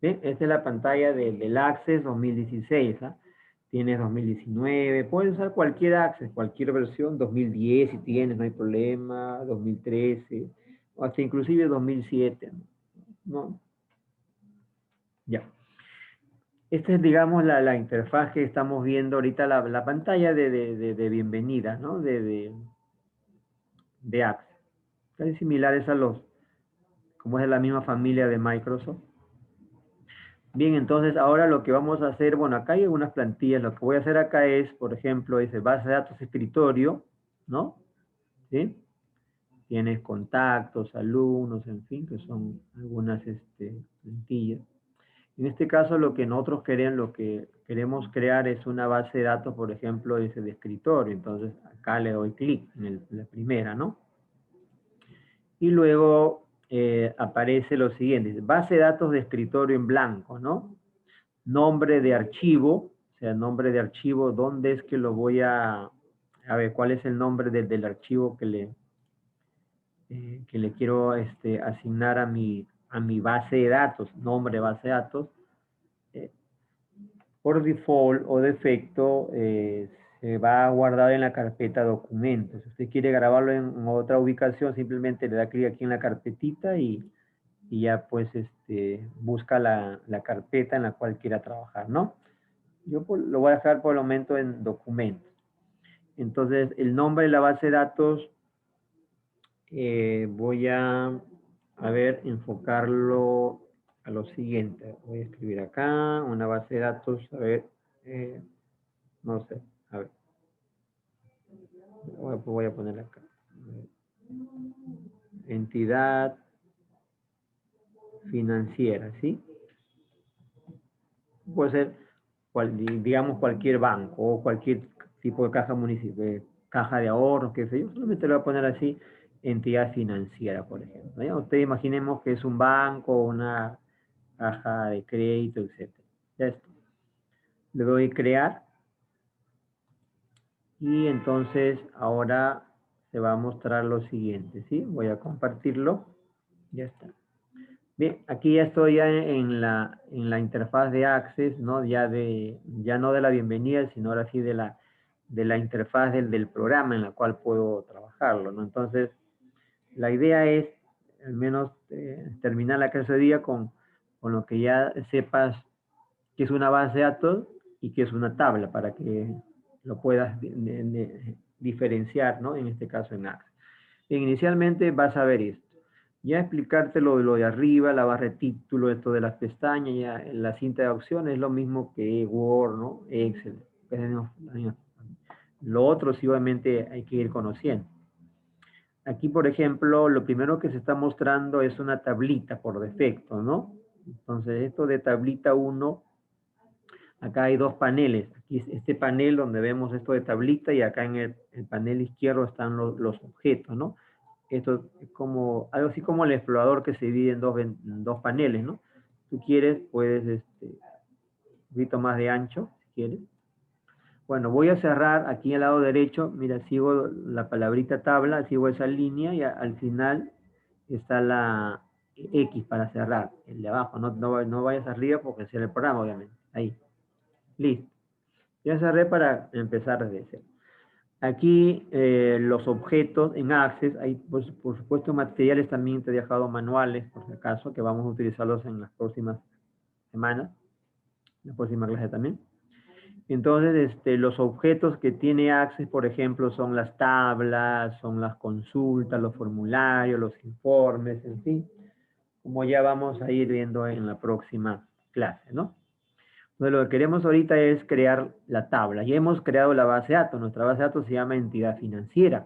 ¿Bien? Esta es la pantalla del Access 2016. ¿Ah? Tienes 2019, puedes usar cualquier Access, cualquier versión, 2010 si tienes, no hay problema, 2013, o hasta inclusive 2007. ¿No? Ya. Esta es, digamos, la interfaz que estamos viendo ahorita, la pantalla de bienvenida, ¿no? De Access. Casi similares a como es de la misma familia de Microsoft. Bien, entonces ahora lo que vamos a hacer, bueno, acá hay algunas plantillas, lo que voy a hacer acá es, por ejemplo, dice base de datos escritorio, ¿no? ¿Sí? Tienes contactos, alumnos, en fin, que son algunas plantillas. En este caso lo que nosotros queremos crear es una base de datos, por ejemplo, de escritorio, entonces acá le doy clic en la primera, ¿no? Y luego aparece lo siguiente, base de datos de escritorio en blanco, ¿no? Nombre de archivo, o sea, nombre de archivo, ¿dónde es que lo voy a ver, cuál es el nombre del archivo que le quiero asignar a mi base de datos, nombre de base de datos? Por default o defecto, se va a guardar en la carpeta documentos. Si usted quiere grabarlo en otra ubicación, simplemente le da clic aquí en la carpetita y ya pues busca la carpeta en la cual quiera trabajar, ¿no? Yo lo voy a dejar por el momento en documentos. Entonces, el nombre de la base de datos, voy a ver, enfocarlo a lo siguiente. Voy a escribir acá, una base de datos, a ver, no sé, a ver. Voy a poner acá. Entidad financiera, ¿sí? Puede ser, digamos, cualquier banco o cualquier tipo de caja municipal, caja de ahorros, qué sé yo. Solamente le voy a poner así, entidad financiera, por ejemplo. ¿Ya? Usted imaginemos que es un banco, una caja de crédito, etc. Ya está. Le doy crear. Y entonces ahora se va a mostrar lo siguiente, ¿sí? Voy a compartirlo. Ya está. Bien, aquí ya estoy ya en la interfaz de Access, ¿no? Ya no de la bienvenida, sino ahora sí de la interfaz del programa en la cual puedo trabajarlo, ¿no? Entonces, la idea es, al menos, terminar la clase de día con lo que ya sepas que es una base de datos y que es una tabla para que lo puedas diferenciar, ¿no? En este caso en Access. Bien, inicialmente vas a ver esto. Ya explicarte lo de arriba, la barra de título, esto de las pestañas, ya la cinta de opciones es lo mismo que Word, ¿no? Excel. Lo otro sí obviamente hay que ir conociendo. Aquí, por ejemplo, lo primero que se está mostrando es una tablita por defecto, ¿no? Entonces, esto de tablita 1, acá hay dos paneles. Aquí este panel donde vemos esto de tablita y acá en el panel izquierdo están los objetos, ¿no? Esto es como, algo así como el explorador que se divide en dos paneles, ¿no? Tú quieres, puedes, un poquito más de ancho, si quieres. Bueno, voy a cerrar aquí al lado derecho, mira, sigo la palabrita tabla, sigo esa línea y al final está la X para cerrar, el de abajo, no vayas arriba porque cierra el programa, obviamente, ahí, listo. Ya cerré para empezar desde cero. Aquí los objetos en Access, hay por supuesto materiales también te he dejado manuales, por si acaso, que vamos a utilizarlos en las próximas semanas, en la próxima clase también. Entonces, los objetos que tiene Access, por ejemplo, son las tablas, son las consultas, los formularios, los informes, en fin, como ya vamos a ir viendo en la próxima clase, ¿no? Entonces, lo que queremos ahorita es crear la tabla. Ya hemos creado la base de datos. Nuestra base de datos se llama entidad financiera,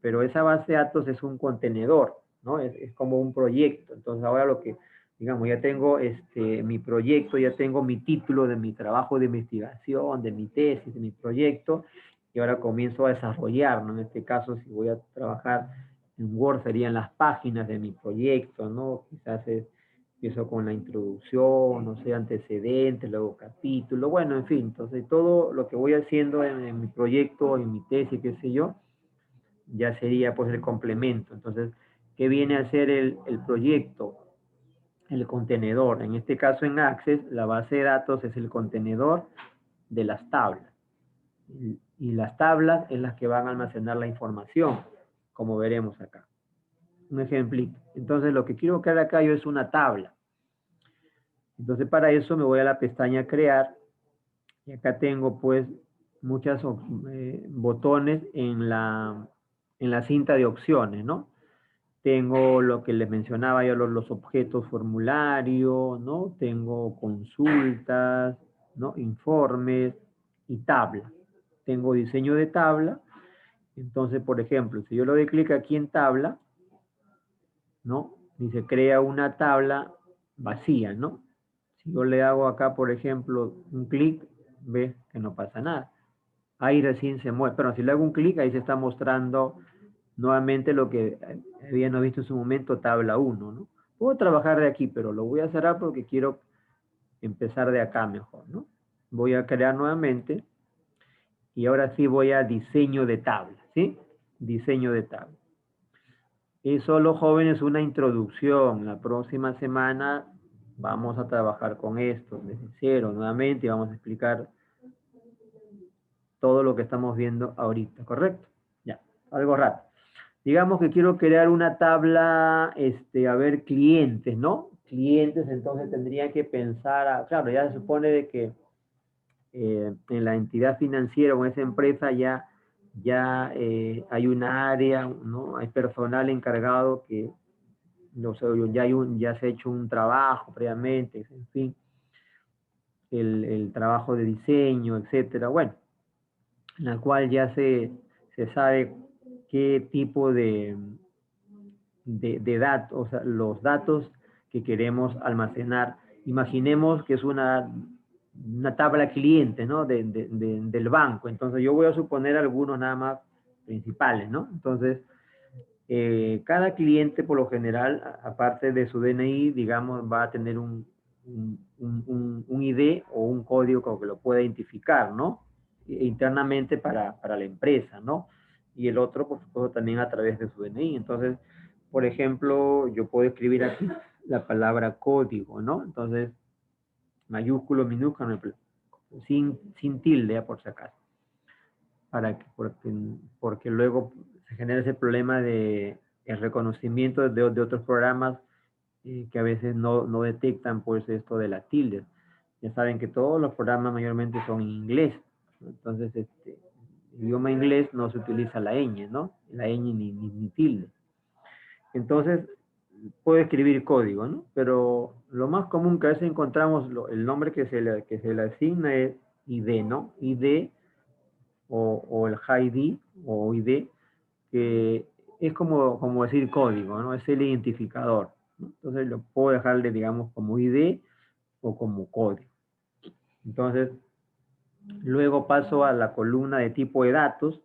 pero esa base de datos es un contenedor, ¿no? Es como un proyecto. Entonces, ahora lo que, digamos, ya tengo mi proyecto, ya tengo mi título de mi trabajo de investigación, de mi tesis, de mi proyecto, y ahora comienzo a desarrollar, ¿no? En este caso, si voy a trabajar en Word, serían las páginas de mi proyecto, ¿no? Quizás empiezo con la introducción, no sé, antecedentes, luego capítulo, bueno, en fin, entonces todo lo que voy haciendo en mi proyecto, en mi tesis, qué sé yo, ya sería pues el complemento. Entonces, ¿qué viene a ser el proyecto? El contenedor. En este caso en Access, la base de datos es el contenedor de las tablas. Y las tablas es las que van a almacenar la información, como veremos acá. Un ejemplito. Entonces, lo que quiero crear acá yo es una tabla. Entonces, para eso me voy a la pestaña Crear. Y acá tengo, pues, muchos botones en la cinta de opciones, ¿no? Tengo lo que les mencionaba yo, los objetos formulario, ¿no? Tengo consultas, ¿no? Informes y tabla. Tengo diseño de tabla. Entonces, por ejemplo, si yo le doy clic aquí en tabla, ¿no? Dice crea una tabla vacía, ¿no? Si yo le hago acá, por ejemplo, un clic, ves que no pasa nada. Ahí recién se mueve. Pero si le hago un clic, ahí se está mostrando nuevamente lo que habíamos visto en su momento, tabla 1, ¿no? Puedo trabajar de aquí, pero lo voy a cerrar porque quiero empezar de acá mejor, ¿no? Voy a crear nuevamente y ahora sí voy a diseño de tabla, ¿sí? Diseño de tabla. Y solo, jóvenes, una introducción. La próxima semana vamos a trabajar con esto desde cero nuevamente y vamos a explicar todo lo que estamos viendo ahorita, ¿correcto? Ya, algo rápido. Digamos que quiero crear una tabla, a ver, clientes, ¿no? Clientes, entonces tendría que pensar, claro, ya se supone de que en la entidad financiera o en esa empresa ya hay una área, ¿no? Hay personal encargado que, no sé, ya se ha hecho un trabajo previamente, en fin, el trabajo de diseño, etcétera, bueno, en la cual ya se sabe qué tipo de datos, o sea, los datos que queremos almacenar. Imaginemos que es una tabla cliente, ¿no? Del banco. Entonces yo voy a suponer algunos nada más principales, ¿no? Entonces, cada cliente por lo general, aparte de su DNI, digamos, va a tener un ID o un código que lo pueda identificar, ¿no? Internamente para la empresa, ¿no? Y el otro, por supuesto, también a través de su DNI. Entonces, por ejemplo, yo puedo escribir aquí la palabra código, ¿no? Entonces, mayúsculo, minúsculo, sin tilde, por si acaso. Porque luego se genera ese problema de el reconocimiento de otros programas que a veces no detectan pues esto de la tilde. Ya saben que todos los programas mayormente son en inglés, ¿no? Entonces, el idioma inglés no se utiliza la ñ, ¿no? La ñ ni tilde. Entonces, puedo escribir código, ¿no? Pero lo más común que a veces encontramos, el nombre que se le asigna es ID, ¿no? ID o el ID o ID, que es como decir código, ¿no? Es el identificador, ¿no? Entonces lo puedo dejarle, digamos, como ID o como código. Entonces, luego paso a la columna de tipo de datos.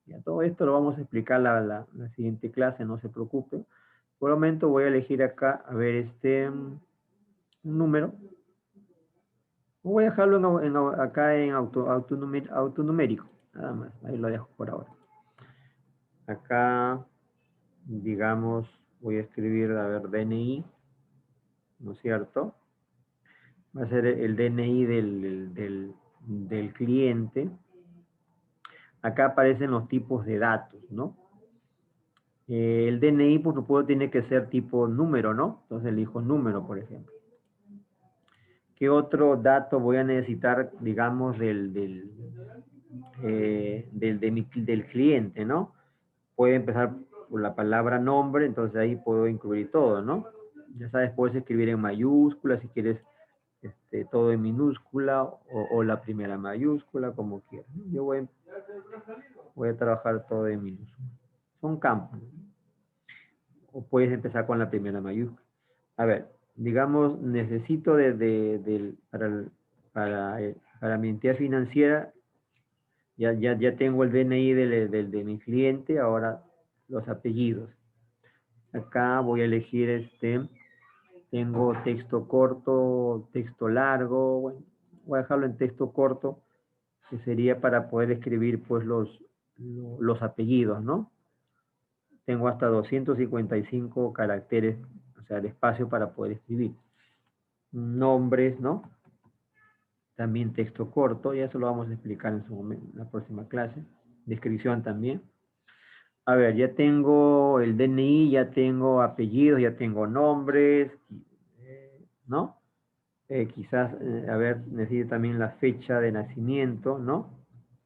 Ya todo esto lo vamos a explicar la siguiente clase, no se preocupe. Por el momento voy a elegir acá, a ver, un número. Voy a dejarlo acá en autonumérico, nada más, ahí lo dejo por ahora. Acá, digamos, voy a escribir, a ver, DNI, ¿no es cierto? Va a ser el DNI del cliente. Acá aparecen los tipos de datos, ¿no? El DNI, por supuesto, tiene que ser tipo número, ¿no? Entonces elijo número, por ejemplo. ¿Qué otro dato voy a necesitar, digamos, del cliente, ¿no? Puede empezar por la palabra nombre, entonces ahí puedo incluir todo, ¿no? Ya sabes, puedes escribir en mayúsculas si quieres todo en minúscula o la primera mayúscula, como quieras, ¿no? Yo voy a trabajar todo en minúscula. Son campos. O puedes empezar con la primera mayúscula. A ver, digamos, necesito para mi entidad financiera, ya tengo el DNI de mi cliente, ahora los apellidos. Acá voy a elegir tengo texto corto, texto largo, bueno, voy a dejarlo en texto corto, que sería para poder escribir pues los apellidos, ¿no? Tengo hasta 255 caracteres, o sea, el espacio para poder escribir. Nombres, ¿no? También texto corto, ya eso lo vamos a explicar en su momento, en la próxima clase. Descripción también. A ver, ya tengo el DNI, ya tengo apellidos, ya tengo nombres, ¿no? Quizás, a ver, necesito también la fecha de nacimiento, ¿no?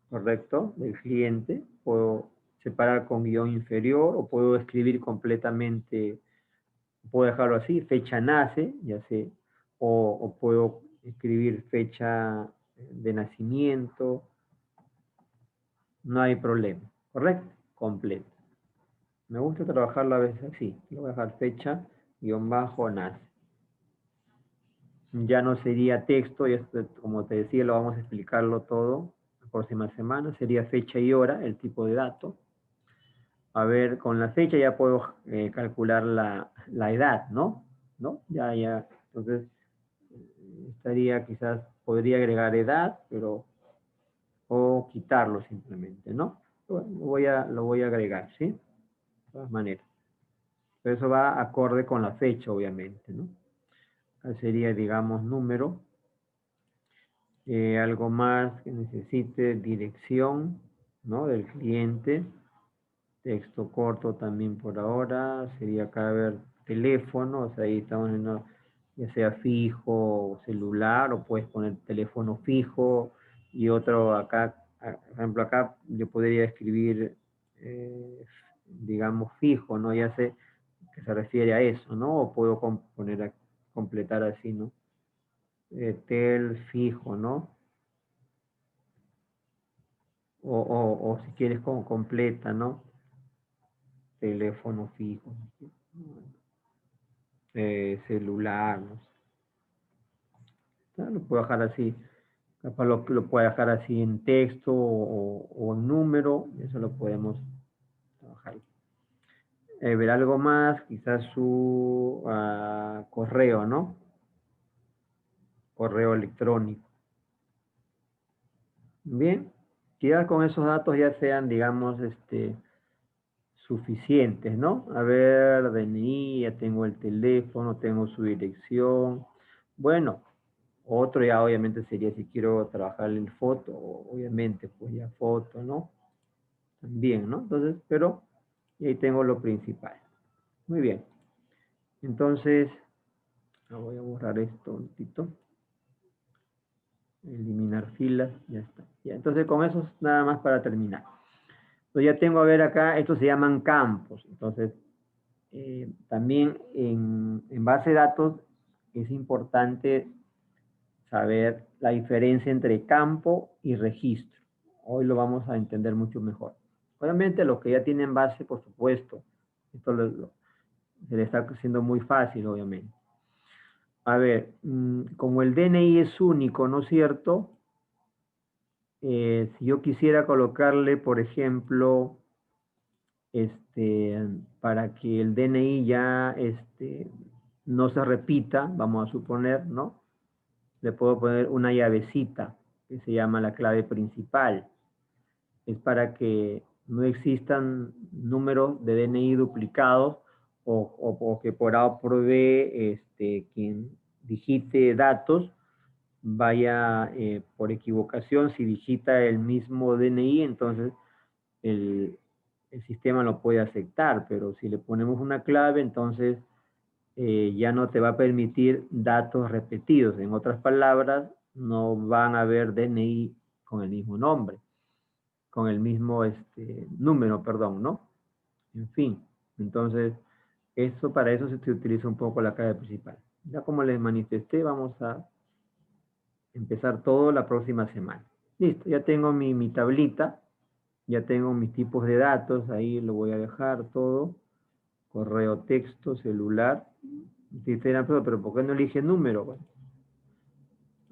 Correcto, del cliente. Puedo separar con guión inferior o puedo escribir completamente, puedo dejarlo así, fecha nace, ya sé, o puedo escribir fecha de nacimiento, no hay problema, ¿correcto? Completo. Me gusta trabajarlo a veces así, lo voy a dejar fecha, guión bajo, nace. Ya no sería texto, y esto, como te decía, lo vamos a explicarlo todo la próxima semana, sería fecha y hora, el tipo de dato. A ver, con la fecha ya puedo calcular la edad, ¿no? ¿No? Ya, entonces estaría quizás, podría agregar edad, pero, o quitarlo simplemente, ¿no? Lo voy a agregar, ¿sí? De todas maneras. Pero eso va acorde con la fecha, obviamente, ¿no? Acá sería, digamos, número. Algo más que necesite, dirección, ¿no? Del cliente. Texto corto también por ahora. Sería acá ver teléfono, o sea, ahí estamos en ya sea fijo o celular, o puedes poner teléfono fijo y otro acá, por ejemplo, acá yo podría escribir, digamos, fijo, ¿no? Ya sé que se refiere a eso, ¿no? O puedo completar así, ¿no? Tel fijo, ¿no? O si quieres como completa, ¿no? Teléfono fijo, celular, ¿no? Lo puedo dejar así, capaz lo puedo dejar así en texto o en número, eso lo podemos trabajar. Ver algo más, quizás su correo, ¿no? Correo electrónico. Bien, quizás con esos datos ya sean, digamos, suficientes, ¿no? A ver, DNI, ya tengo el teléfono, tengo su dirección. Bueno, otro ya obviamente sería si quiero trabajar en foto, obviamente, pues ya foto, ¿no? También, ¿no? Entonces, pero ahí tengo lo principal. Muy bien. Entonces, voy a borrar esto un poquito. Eliminar filas, ya está. Ya, entonces, con eso es nada más para terminar. Entonces, ya tengo, a ver acá, estos se llaman campos. Entonces, también en base de datos es importante saber la diferencia entre campo y registro. Hoy lo vamos a entender mucho mejor. Obviamente los que ya tienen base, por supuesto, esto se le está haciendo muy fácil, obviamente. A ver, como el DNI es único, ¿no es cierto? Si yo quisiera colocarle, por ejemplo, para que el DNI ya no se repita, vamos a suponer, ¿no? Le puedo poner una llavecita que se llama la clave principal. Es para que no existan números de DNI duplicados o que por A o por B quien digite datos vaya por equivocación. Si digita el mismo DNI, entonces el sistema lo puede aceptar, pero si le ponemos una clave, entonces ya no te va a permitir datos repetidos. En otras palabras, no van a haber DNI con el mismo nombre, con el mismo número, perdón, ¿no? En fin, entonces, para eso se utiliza un poco la clave principal. Ya como les manifesté, vamos a empezar todo la próxima semana. Listo, ya tengo mi tablita, ya tengo mis tipos de datos, ahí lo voy a dejar todo, correo, texto, celular. Pero ¿por qué no elige número? Bueno,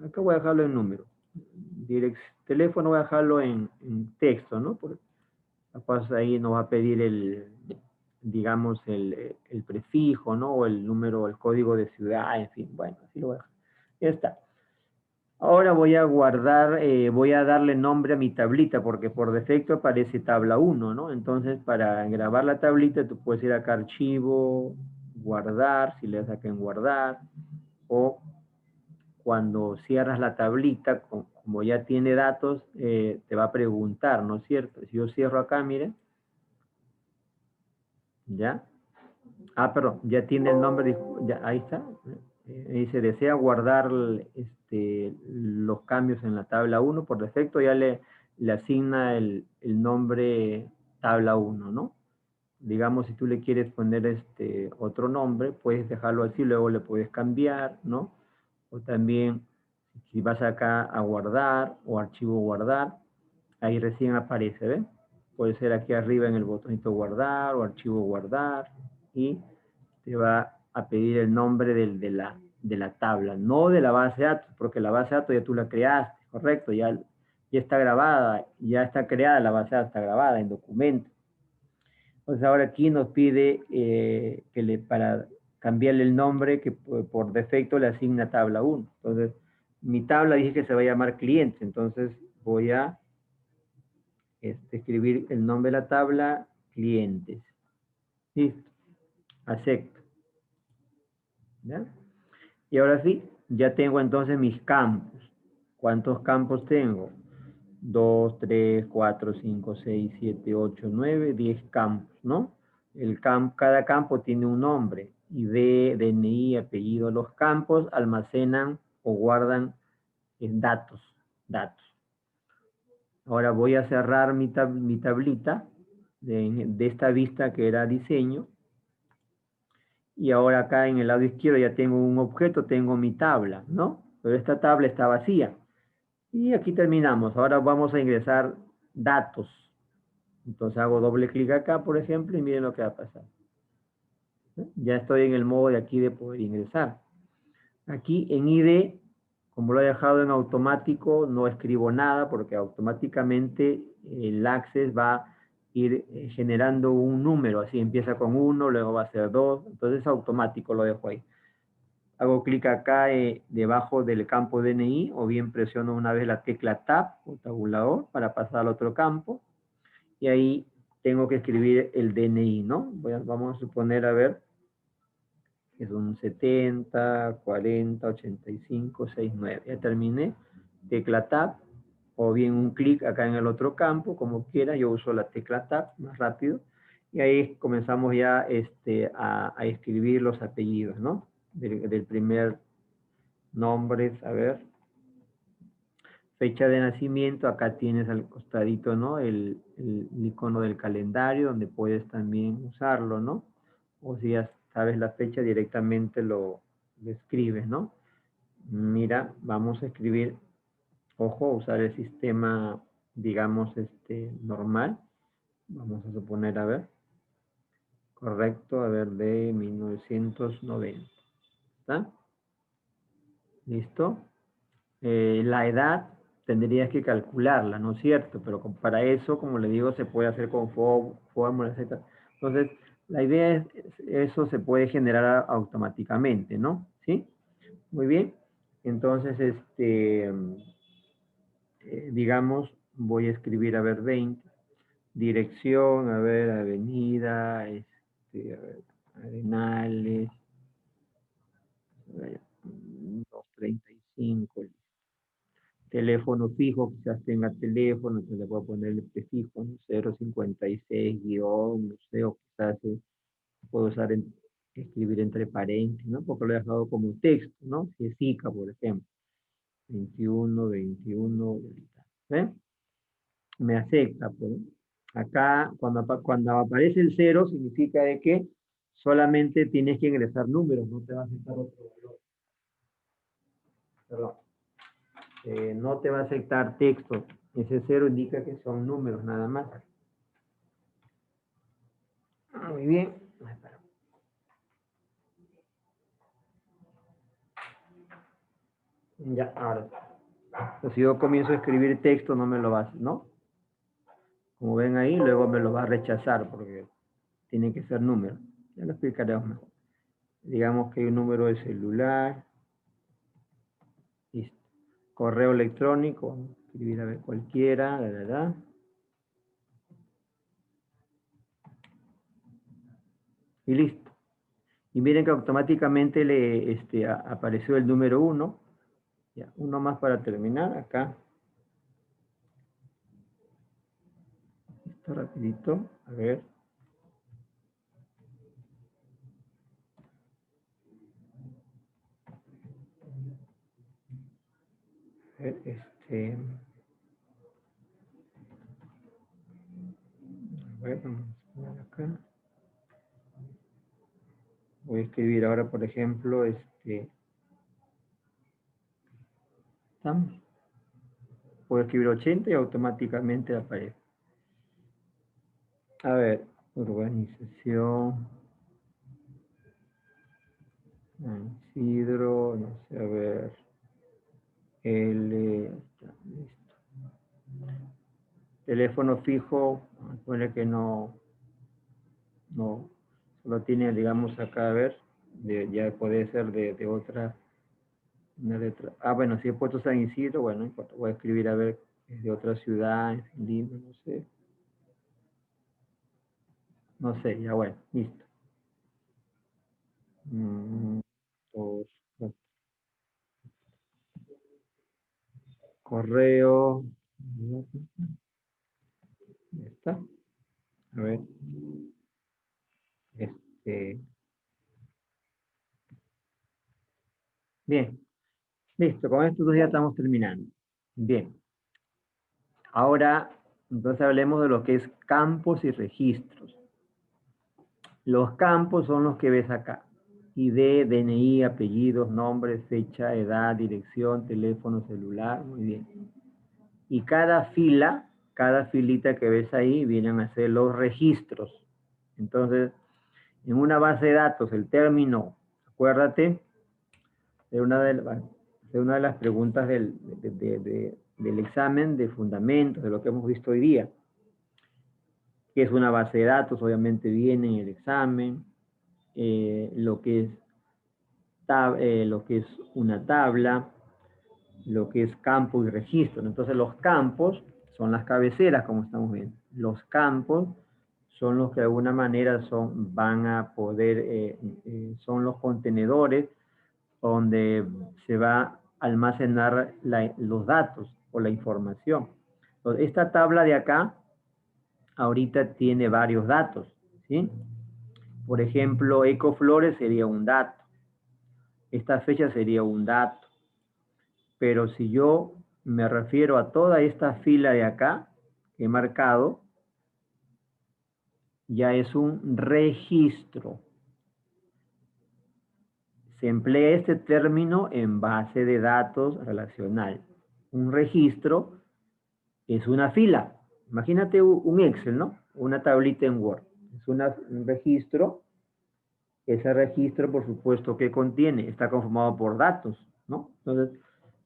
acá voy a dejarlo en número. Teléfono voy a dejarlo en texto, ¿no? Porque capaz ahí nos va a pedir digamos, el prefijo, ¿no? O el número, el código de ciudad, en fin. Bueno, así lo voy a dejar. Ya está. Ahora voy a guardar, voy a darle nombre a mi tablita, porque por defecto aparece tabla 1, ¿no? Entonces, para grabar la tablita, tú puedes ir acá a archivo, guardar, si le das acá en guardar, o cuando cierras la tablita, como ya tiene datos, te va a preguntar, ¿no es cierto? Si yo cierro acá, miren, ¿ya? Ah, perdón, ya tiene el nombre, ya, ahí está. Dice, desea guardar los cambios en la tabla 1, por defecto ya le asigna el nombre tabla 1, ¿no? Digamos, si tú le quieres poner otro nombre, puedes dejarlo así, luego le puedes cambiar, ¿no? O también, si vas acá a guardar o archivo guardar, ahí recién aparece, ¿ven? Puede ser aquí arriba en el botonito guardar o archivo guardar y te va a pedir el nombre de la tabla, no de la base de datos, porque la base de datos ya tú la creaste, correcto, ya está grabada, ya está creada, la base de datos está grabada en documento. Entonces ahora aquí nos pide para cambiarle el nombre que por defecto le asigna tabla 1. Entonces, mi tabla dije que se va a llamar cliente, entonces voy a escribir el nombre de la tabla, clientes. Listo, acepto. ¿Ya? Y ahora sí, ya tengo entonces mis campos. ¿Cuántos campos tengo? 2, 3, 4, 5, 6, 7, 8, 9, 10 campos, ¿no? Cada campo tiene un nombre, ID, DNI, apellido. Los campos almacenan o guardan datos. Ahora voy a cerrar mi tablita de esta vista que era diseño. Y ahora acá en el lado izquierdo ya tengo un objeto, tengo mi tabla, ¿no? Pero esta tabla está vacía. Y aquí terminamos. Ahora vamos a ingresar datos. Entonces hago doble clic acá, por ejemplo, y miren lo que va a pasar. Ya estoy en el modo de aquí de poder ingresar. Aquí en ID, como lo he dejado en automático, no escribo nada porque automáticamente el Access va a ir generando un número. Así empieza con 1, luego va a ser 2. Entonces automático lo dejo ahí. Hago clic acá debajo del campo DNI o bien presiono una vez la tecla Tab o tabulador para pasar al otro campo. Y ahí tengo que escribir el DNI, ¿no? Vamos a suponer, a ver, que son 70, 40, 85, 69. Ya terminé. Tecla Tab o bien un clic acá en el otro campo, como quiera. Yo uso la tecla Tab más rápido. Y ahí comenzamos ya a escribir los apellidos, ¿no? Del primer nombre, a ver. Fecha de nacimiento, acá tienes al costadito, ¿no? El icono del calendario, donde puedes también usarlo, ¿no? O si ya sabes la fecha, directamente lo escribes, ¿no? Mira, vamos a escribir, ojo, usar el sistema, digamos, normal. Vamos a suponer, a ver, correcto, a ver, de 1990. ¿Está? ¿Listo? La edad tendrías que calcularla, ¿no es cierto? Pero para eso, como le digo, se puede hacer con fórmulas, etc. Entonces, la idea es, eso se puede generar automáticamente, ¿no? ¿Sí? Muy bien. Entonces, digamos, voy a escribir, a ver, 20. Dirección, a ver, avenida, a ver, Arenales, a ver, 235. Teléfono fijo, quizás tenga teléfono, entonces le puedo poner el prefijo, ¿no? 056 museo, quizás puedo usar escribir entre paréntesis, ¿no? Porque lo he dejado como texto, ¿no? Si es ICA, por ejemplo. 21, 21, ¿ven? Me acepta, pues. Acá, cuando aparece el 0, significa de que solamente tienes que ingresar números, no te va a aceptar otro valor. Perdón. No te va a aceptar texto. Ese 0 indica que son números nada más. Muy bien. Ya, ahora. Entonces, si yo comienzo a escribir texto, no me lo va a hacer, ¿no? Como ven ahí, luego me lo va a rechazar porque tiene que ser número. Ya lo explicaremos mejor. Digamos que hay un número de celular. Listo. Correo electrónico. Escribir a ver cualquiera, la verdad. Y listo. Y miren que automáticamente le apareció el número 1. Ya, uno más para terminar acá. Esto rapidito. A ver. A ver, a ver, vamos a poner acá. Voy a escribir ahora, por ejemplo, ¿estamos? Puedo escribir 80 y automáticamente aparece. A ver, urbanización. Isidro, no sé, a ver. Listo. Teléfono fijo, pone que no, solo tiene, digamos, acá, a ver, ya puede ser de otra, una letra. Ah, bueno, si he puesto San Isidro, bueno, no importa, voy a escribir, a ver, es de otra ciudad, en Lima, no sé. No sé, ya bueno, listo. Dos, correo. Ya está. A ver. Bien. Listo, con estos dos ya estamos terminando. Bien. Ahora, entonces hablemos de lo que es campos y registros. Los campos son los que ves acá. ID, DNI, apellidos, nombres, fecha, edad, dirección, teléfono celular, muy bien. Y cada fila, cada filita que ves ahí, vienen a ser los registros. Entonces, en una base de datos, el término, acuérdate, de una de las preguntas del examen de fundamentos, de lo que hemos visto hoy día. ¿Qué es una base de datos? Obviamente viene en el examen. Lo que es una tabla, lo que es campo y registro. Entonces los campos son las cabeceras, como estamos viendo. Los campos son los que de alguna manera van a poder, son los contenedores donde se va a almacenar los datos o la información. Entonces, esta tabla de acá ahorita tiene varios datos, ¿sí? Por ejemplo, Ecoflores sería un dato. Esta fecha sería un dato. Pero si yo me refiero a toda esta fila de acá que he marcado, ya es un registro. Se emplea este término en base de datos relacional. Un registro es una fila. Imagínate un Excel, ¿no? Una tablita en Word. Es un registro. Ese registro, por supuesto, ¿qué contiene? Está conformado por datos, ¿no? Entonces,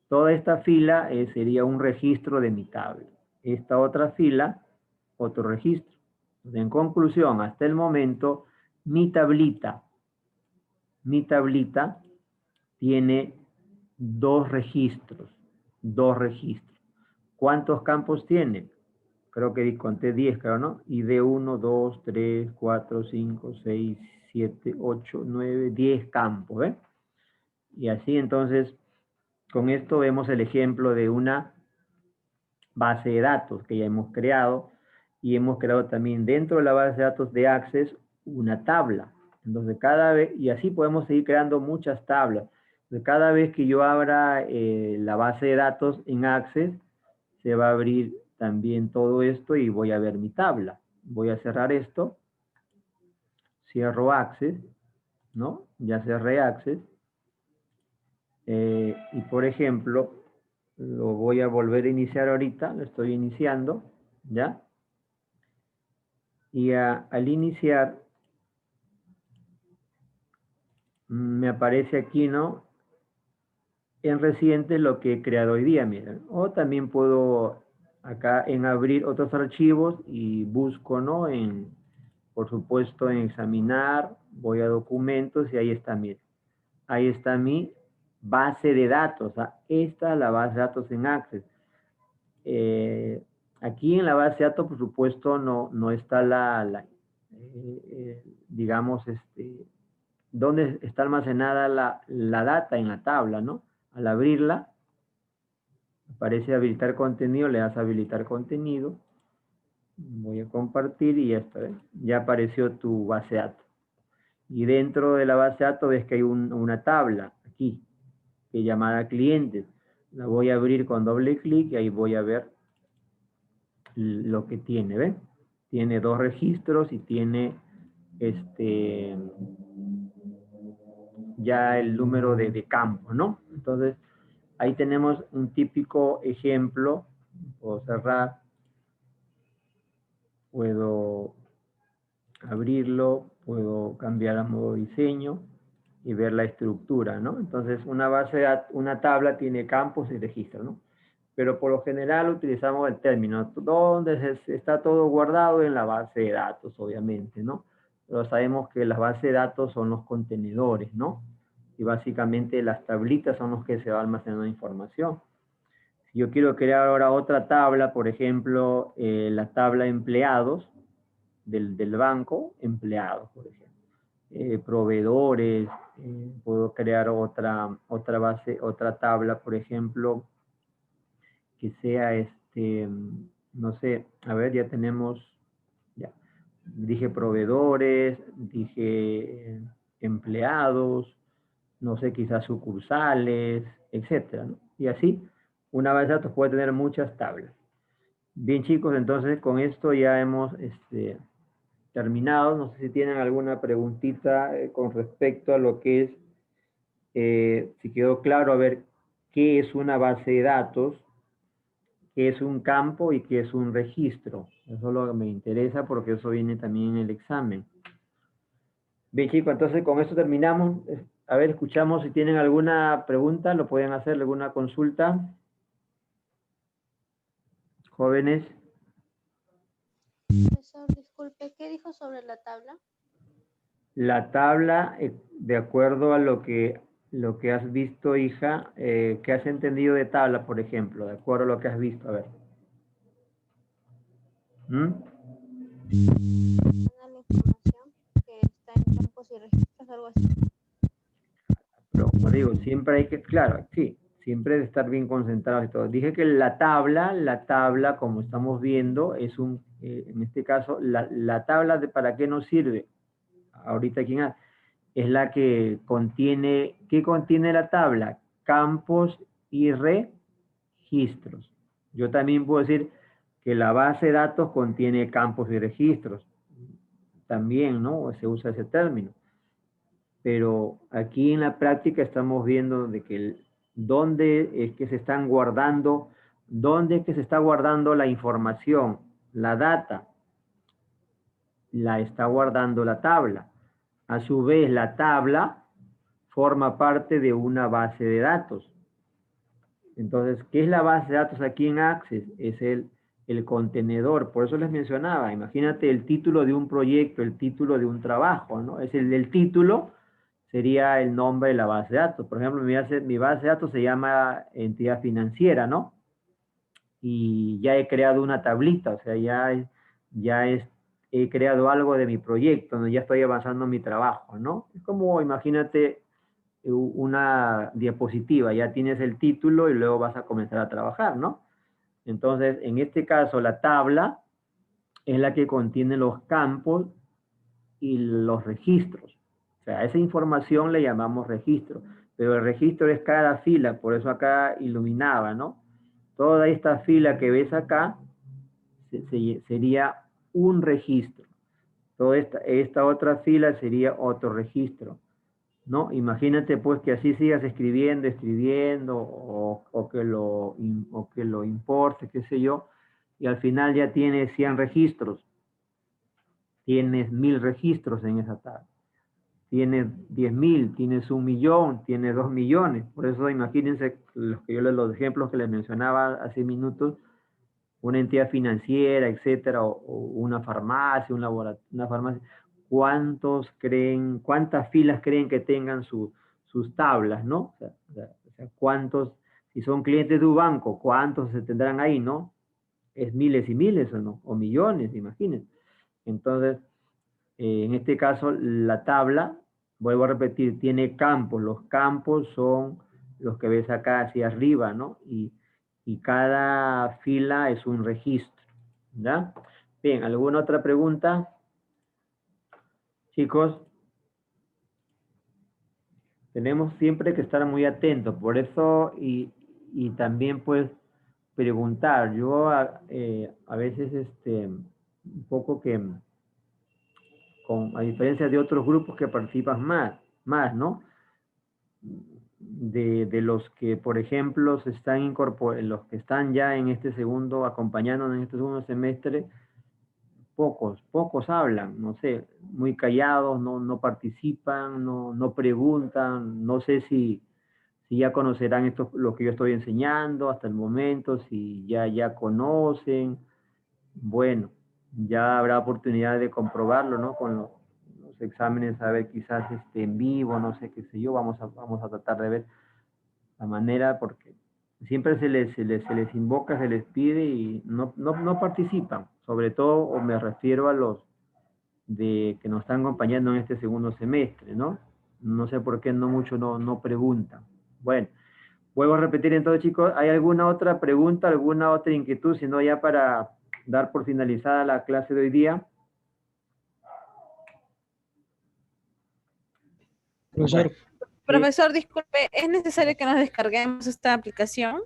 toda esta fila sería un registro de mi tabla. Esta otra fila, otro registro. Entonces, en conclusión, hasta el momento, mi tablita tiene dos registros. ¿Cuántos campos tiene? Creo que conté 10, claro, ¿no? ID 1, 2, 3, 4, 5, 6, 7, 8, 9, 10 campos, ¿eh? Y así entonces, con esto vemos el ejemplo de una base de datos que ya hemos creado y hemos creado también dentro de la base de datos de Access una tabla. Entonces, cada vez, y así podemos seguir creando muchas tablas. Entonces, cada vez que yo abra la base de datos en Access, se va a abrir también todo esto y voy a ver mi tabla. Voy a cerrar esto, cierro Access, ¿no? Ya cerré Access. Y por ejemplo, lo voy a volver a iniciar ahorita, lo estoy iniciando, ¿ya? Y al iniciar, me aparece aquí, ¿no? En reciente lo que he creado hoy día, miren. O también puedo acá en abrir otros archivos y busco, ¿no? Por supuesto, en examinar, voy a documentos y ahí está, miren. Ahí está mi base de datos. Esta es la base de datos en Access. Aquí en la base de datos, por supuesto, no está digamos, dónde está almacenada la data en la tabla, ¿no? Al abrirla, aparece habilitar contenido, le das a habilitar contenido. Voy a compartir y ya está, ¿ves? Ya apareció tu base de datos. Y dentro de la base de datos ves que hay una tabla aquí, que es llamada clientes. La voy a abrir con doble clic y ahí voy a ver lo que tiene, ¿ven? Tiene 2 registros y tiene ya el número de campos, ¿no? Entonces, ahí tenemos un típico ejemplo. Puedo cerrar, puedo abrirlo, puedo cambiar a modo diseño y ver la estructura, ¿no? Entonces, una tabla tiene campos y registros, ¿no? Pero por lo general utilizamos el término, donde está todo guardado en la base de datos, obviamente, ¿no? Pero sabemos que las bases de datos son los contenedores, ¿no? Y básicamente las tablitas son los que se va almacenando información. Si yo quiero crear ahora otra tabla, por ejemplo, la tabla empleados del banco, empleados, por ejemplo. Proveedores, puedo crear otra base, otra tabla, por ejemplo, que sea no sé, a ver, ya tenemos, ya, dije proveedores, dije empleados, no sé, quizás sucursales, etcétera, ¿no? Y así, una base de datos puede tener muchas tablas. Bien, chicos, entonces con esto ya hemos terminado. No sé si tienen alguna preguntita con respecto a lo que es, si quedó claro, a ver, qué es una base de datos, qué es un campo y qué es un registro. Eso es lo que me interesa porque eso viene también en el examen. Bien, chicos, entonces con esto terminamos. A ver, escuchamos si tienen alguna pregunta, lo pueden hacer, alguna consulta. Jóvenes. Profesor, disculpe, ¿qué dijo sobre la tabla? La tabla, de acuerdo a lo que has visto, hija, ¿qué has entendido de tabla, por ejemplo? De acuerdo a lo que has visto, a ver. ¿Mm? La información que está en campos y registros, algo así. Pero como digo, siempre hay que, claro, sí, siempre de estar bien concentrados y todo. Dije que la tabla, como estamos viendo, es en este caso, la tabla ¿para qué nos sirve? Ahorita aquí es la que contiene, ¿qué contiene la tabla? Campos y registros. Yo también puedo decir que la base de datos contiene campos y registros. También, ¿no? Se usa ese término. Pero aquí en la práctica estamos viendo de que dónde es que se están guardando, dónde es que se está guardando la información, la data, la está guardando la tabla. A su vez, la tabla forma parte de una base de datos. Entonces, ¿qué es la base de datos aquí en Access? Es el contenedor. Por eso les mencionaba, imagínate el título de un proyecto, el título de un trabajo, ¿no? Es el título, sería el nombre de la base de datos. Por ejemplo, mi base de datos se llama entidad financiera, ¿no? Y ya he creado una tablita, o sea, he creado algo de mi proyecto, ¿no? Ya estoy avanzando en mi trabajo, ¿no? Es como, imagínate, una diapositiva, ya tienes el título y luego vas a comenzar a trabajar, ¿no? Entonces, en este caso, la tabla es la que contiene los campos y los registros. O sea, a esa información le llamamos registro, pero el registro es cada fila, por eso acá iluminaba, ¿no? Toda esta fila que ves acá sería un registro. Toda esta otra fila sería otro registro, ¿no? Imagínate pues que así sigas escribiendo, o que lo importe, qué sé yo, y al final ya tienes 100 registros, tienes 1000 registros en esa tabla, tienes 10.000, tienes 1.000.000, tienes 2.000.000. Por eso imagínense los ejemplos que les mencionaba hace minutos, una entidad financiera, etcétera, o una farmacia, un laboratorio, una farmacia. ¿Cuántas filas creen que tengan sus tablas, ¿no? O sea, ¿cuántos, si son clientes de un banco, cuántos se tendrán ahí, ¿no? Es miles y miles, ¿o no? O millones, imagínense. Entonces, en este caso, la tabla, vuelvo a repetir, tiene campos. Los campos son los que ves acá hacia arriba, ¿no? Y cada fila es un registro, ¿ya? Bien, ¿alguna otra pregunta? Chicos, tenemos siempre que estar muy atentos, por eso, y también pues preguntar. Yo a veces, un poco que, a diferencia de otros grupos que participan más, ¿no? De los que, por ejemplo, los que están ya en este segundo, acompañándonos en este segundo semestre, pocos hablan, no sé, muy callados, no participan, no preguntan, no sé si ya conocerán lo que yo estoy enseñando hasta el momento, si ya conocen. Bueno, ya habrá oportunidad de comprobarlo, ¿no? Con los exámenes, a ver, quizás en vivo, no sé qué sé yo, vamos a tratar de ver la manera, porque siempre se les invoca, se les pide y no participan. Sobre todo, o me refiero a los que nos están acompañando en este segundo semestre, ¿no? No sé por qué muchos no preguntan. Bueno, vuelvo a repetir entonces, chicos, ¿hay alguna otra pregunta, alguna otra inquietud, si no ya para dar por finalizada la clase de hoy día? Profesor, Bueno, sí. Profesor, disculpe, ¿es necesario que nos descarguemos esta aplicación?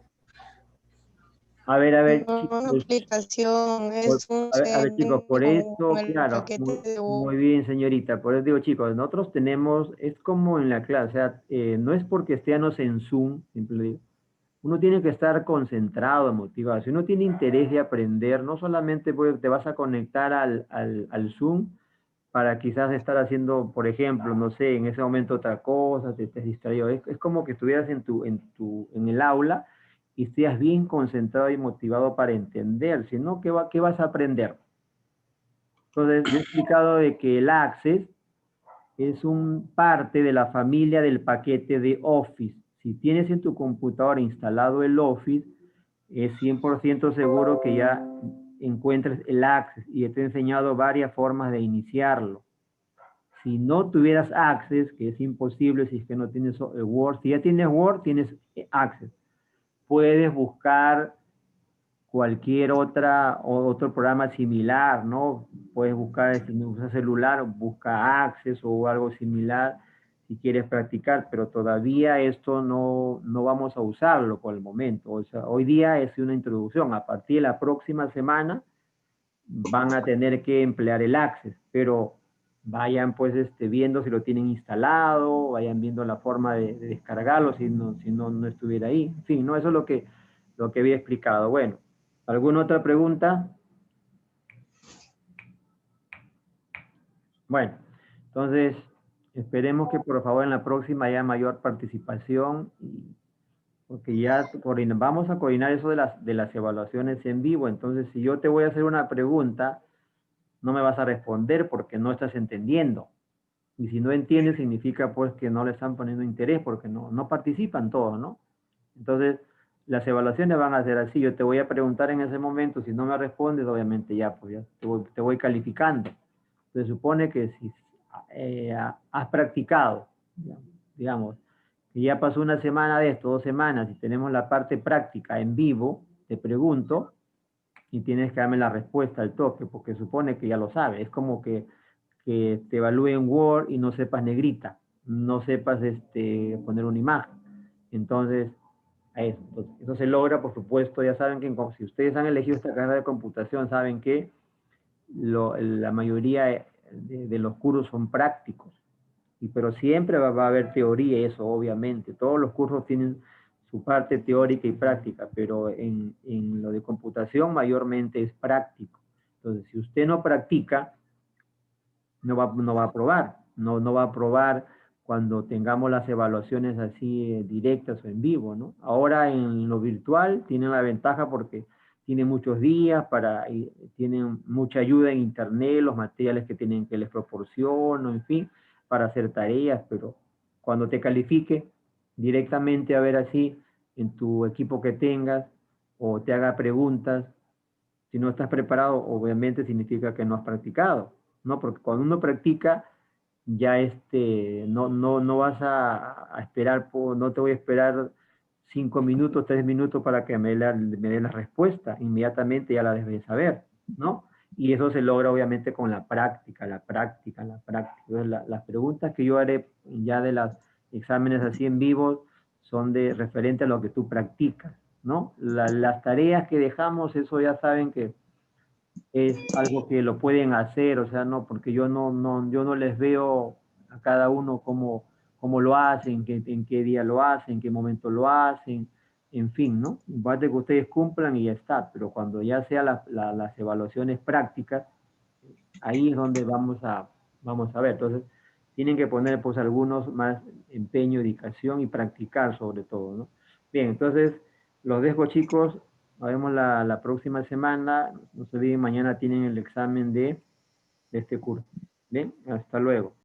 A ver, No una chicos, aplicación, es un a ver, chicos, CM por con eso, el claro, paquete de Word. muy bien, señorita, por eso digo, chicos, nosotros tenemos, es como en la clase, o sea, no es porque estemos en Zoom, siempre digo, uno tiene que estar concentrado, motivado. Si uno tiene interés de aprender, no solamente te vas a conectar al Zoom para quizás estar haciendo, por ejemplo, no sé, en ese momento otra cosa, te estés distraído. Es como que estuvieras en el aula y estés bien concentrado y motivado para entender. Si no, ¿qué vas a aprender? Entonces, yo he explicado de que el Access es un parte de la familia del paquete de Office. Si tienes en tu computadora instalado el Office, es 100% seguro que ya encuentres el Access y te he enseñado varias formas de iniciarlo. Si no tuvieras Access, que es imposible si es que no tienes Word, si ya tienes Word, tienes Access. Puedes buscar cualquier otro programa similar, ¿no? Puedes buscar, si no usas celular, busca Access o algo similar si quieres practicar, pero todavía esto no vamos a usarlo por el momento. O sea, hoy día es una introducción. A partir de la próxima semana van a tener que emplear el Access, pero vayan pues viendo si lo tienen instalado, vayan viendo la forma de descargarlo si no estuviera ahí. En fin, ¿no? Eso es lo que había explicado. Bueno, ¿alguna otra pregunta? Bueno, entonces esperemos que por favor en la próxima haya mayor participación, porque ya vamos a coordinar eso de las evaluaciones en vivo. Entonces, si yo te voy a hacer una pregunta, no me vas a responder porque no estás entendiendo. Y si no entiendes, significa pues que no le están poniendo interés porque no participan todos, ¿no? Entonces, las evaluaciones van a ser así. Yo te voy a preguntar en ese momento, si no me respondes, obviamente ya, pues ya te voy calificando. Se supone que si has practicado, digamos, que ya pasó una semana de esto, 2 semanas, y tenemos la parte práctica en vivo, te pregunto, y tienes que darme la respuesta al toque, porque supone que ya lo sabes. Es como que que te evalúe en Word y no sepas negrita, no sepas poner una imagen. Entonces, eso se logra, por supuesto, ya saben que si ustedes han elegido esta carrera de computación, saben que la mayoría de los cursos son prácticos, pero siempre va a haber teoría, eso obviamente. Todos los cursos tienen su parte teórica y práctica, pero en lo de computación mayormente es práctico. Entonces, si usted no practica, no va a aprobar, no va a aprobar cuando tengamos las evaluaciones así directas o en vivo, ¿no? Ahora en lo virtual tienen la ventaja porque tienen muchos días tienen mucha ayuda en internet, los materiales que les proporciono, en fin, para hacer tareas, pero cuando te califique directamente a ver así en tu equipo que tengas o te haga preguntas, si no estás preparado, obviamente significa que no has practicado, ¿no? Porque cuando uno practica, ya no vas a esperar, no te voy a esperar 5 minutos, 3 minutos para que me dé la respuesta. Inmediatamente ya la debes saber, ¿no? Y eso se logra obviamente con la práctica. Entonces, las preguntas que yo haré ya de los exámenes así en vivo son referente a lo que tú practicas, ¿no? Las tareas que dejamos, eso ya saben que es algo que lo pueden hacer, o sea, no, porque yo no les veo a cada uno cómo lo hacen, en qué día lo hacen, en qué momento lo hacen, en fin, ¿no? Basta que ustedes cumplan y ya está, pero cuando ya sean las evaluaciones prácticas, ahí es donde vamos a ver. Entonces, tienen que poner pues algunos más empeño, dedicación y practicar sobre todo, ¿no? Bien, entonces, los dejo chicos, nos vemos la próxima semana, no se olviden, mañana tienen el examen de este curso. Bien, hasta luego.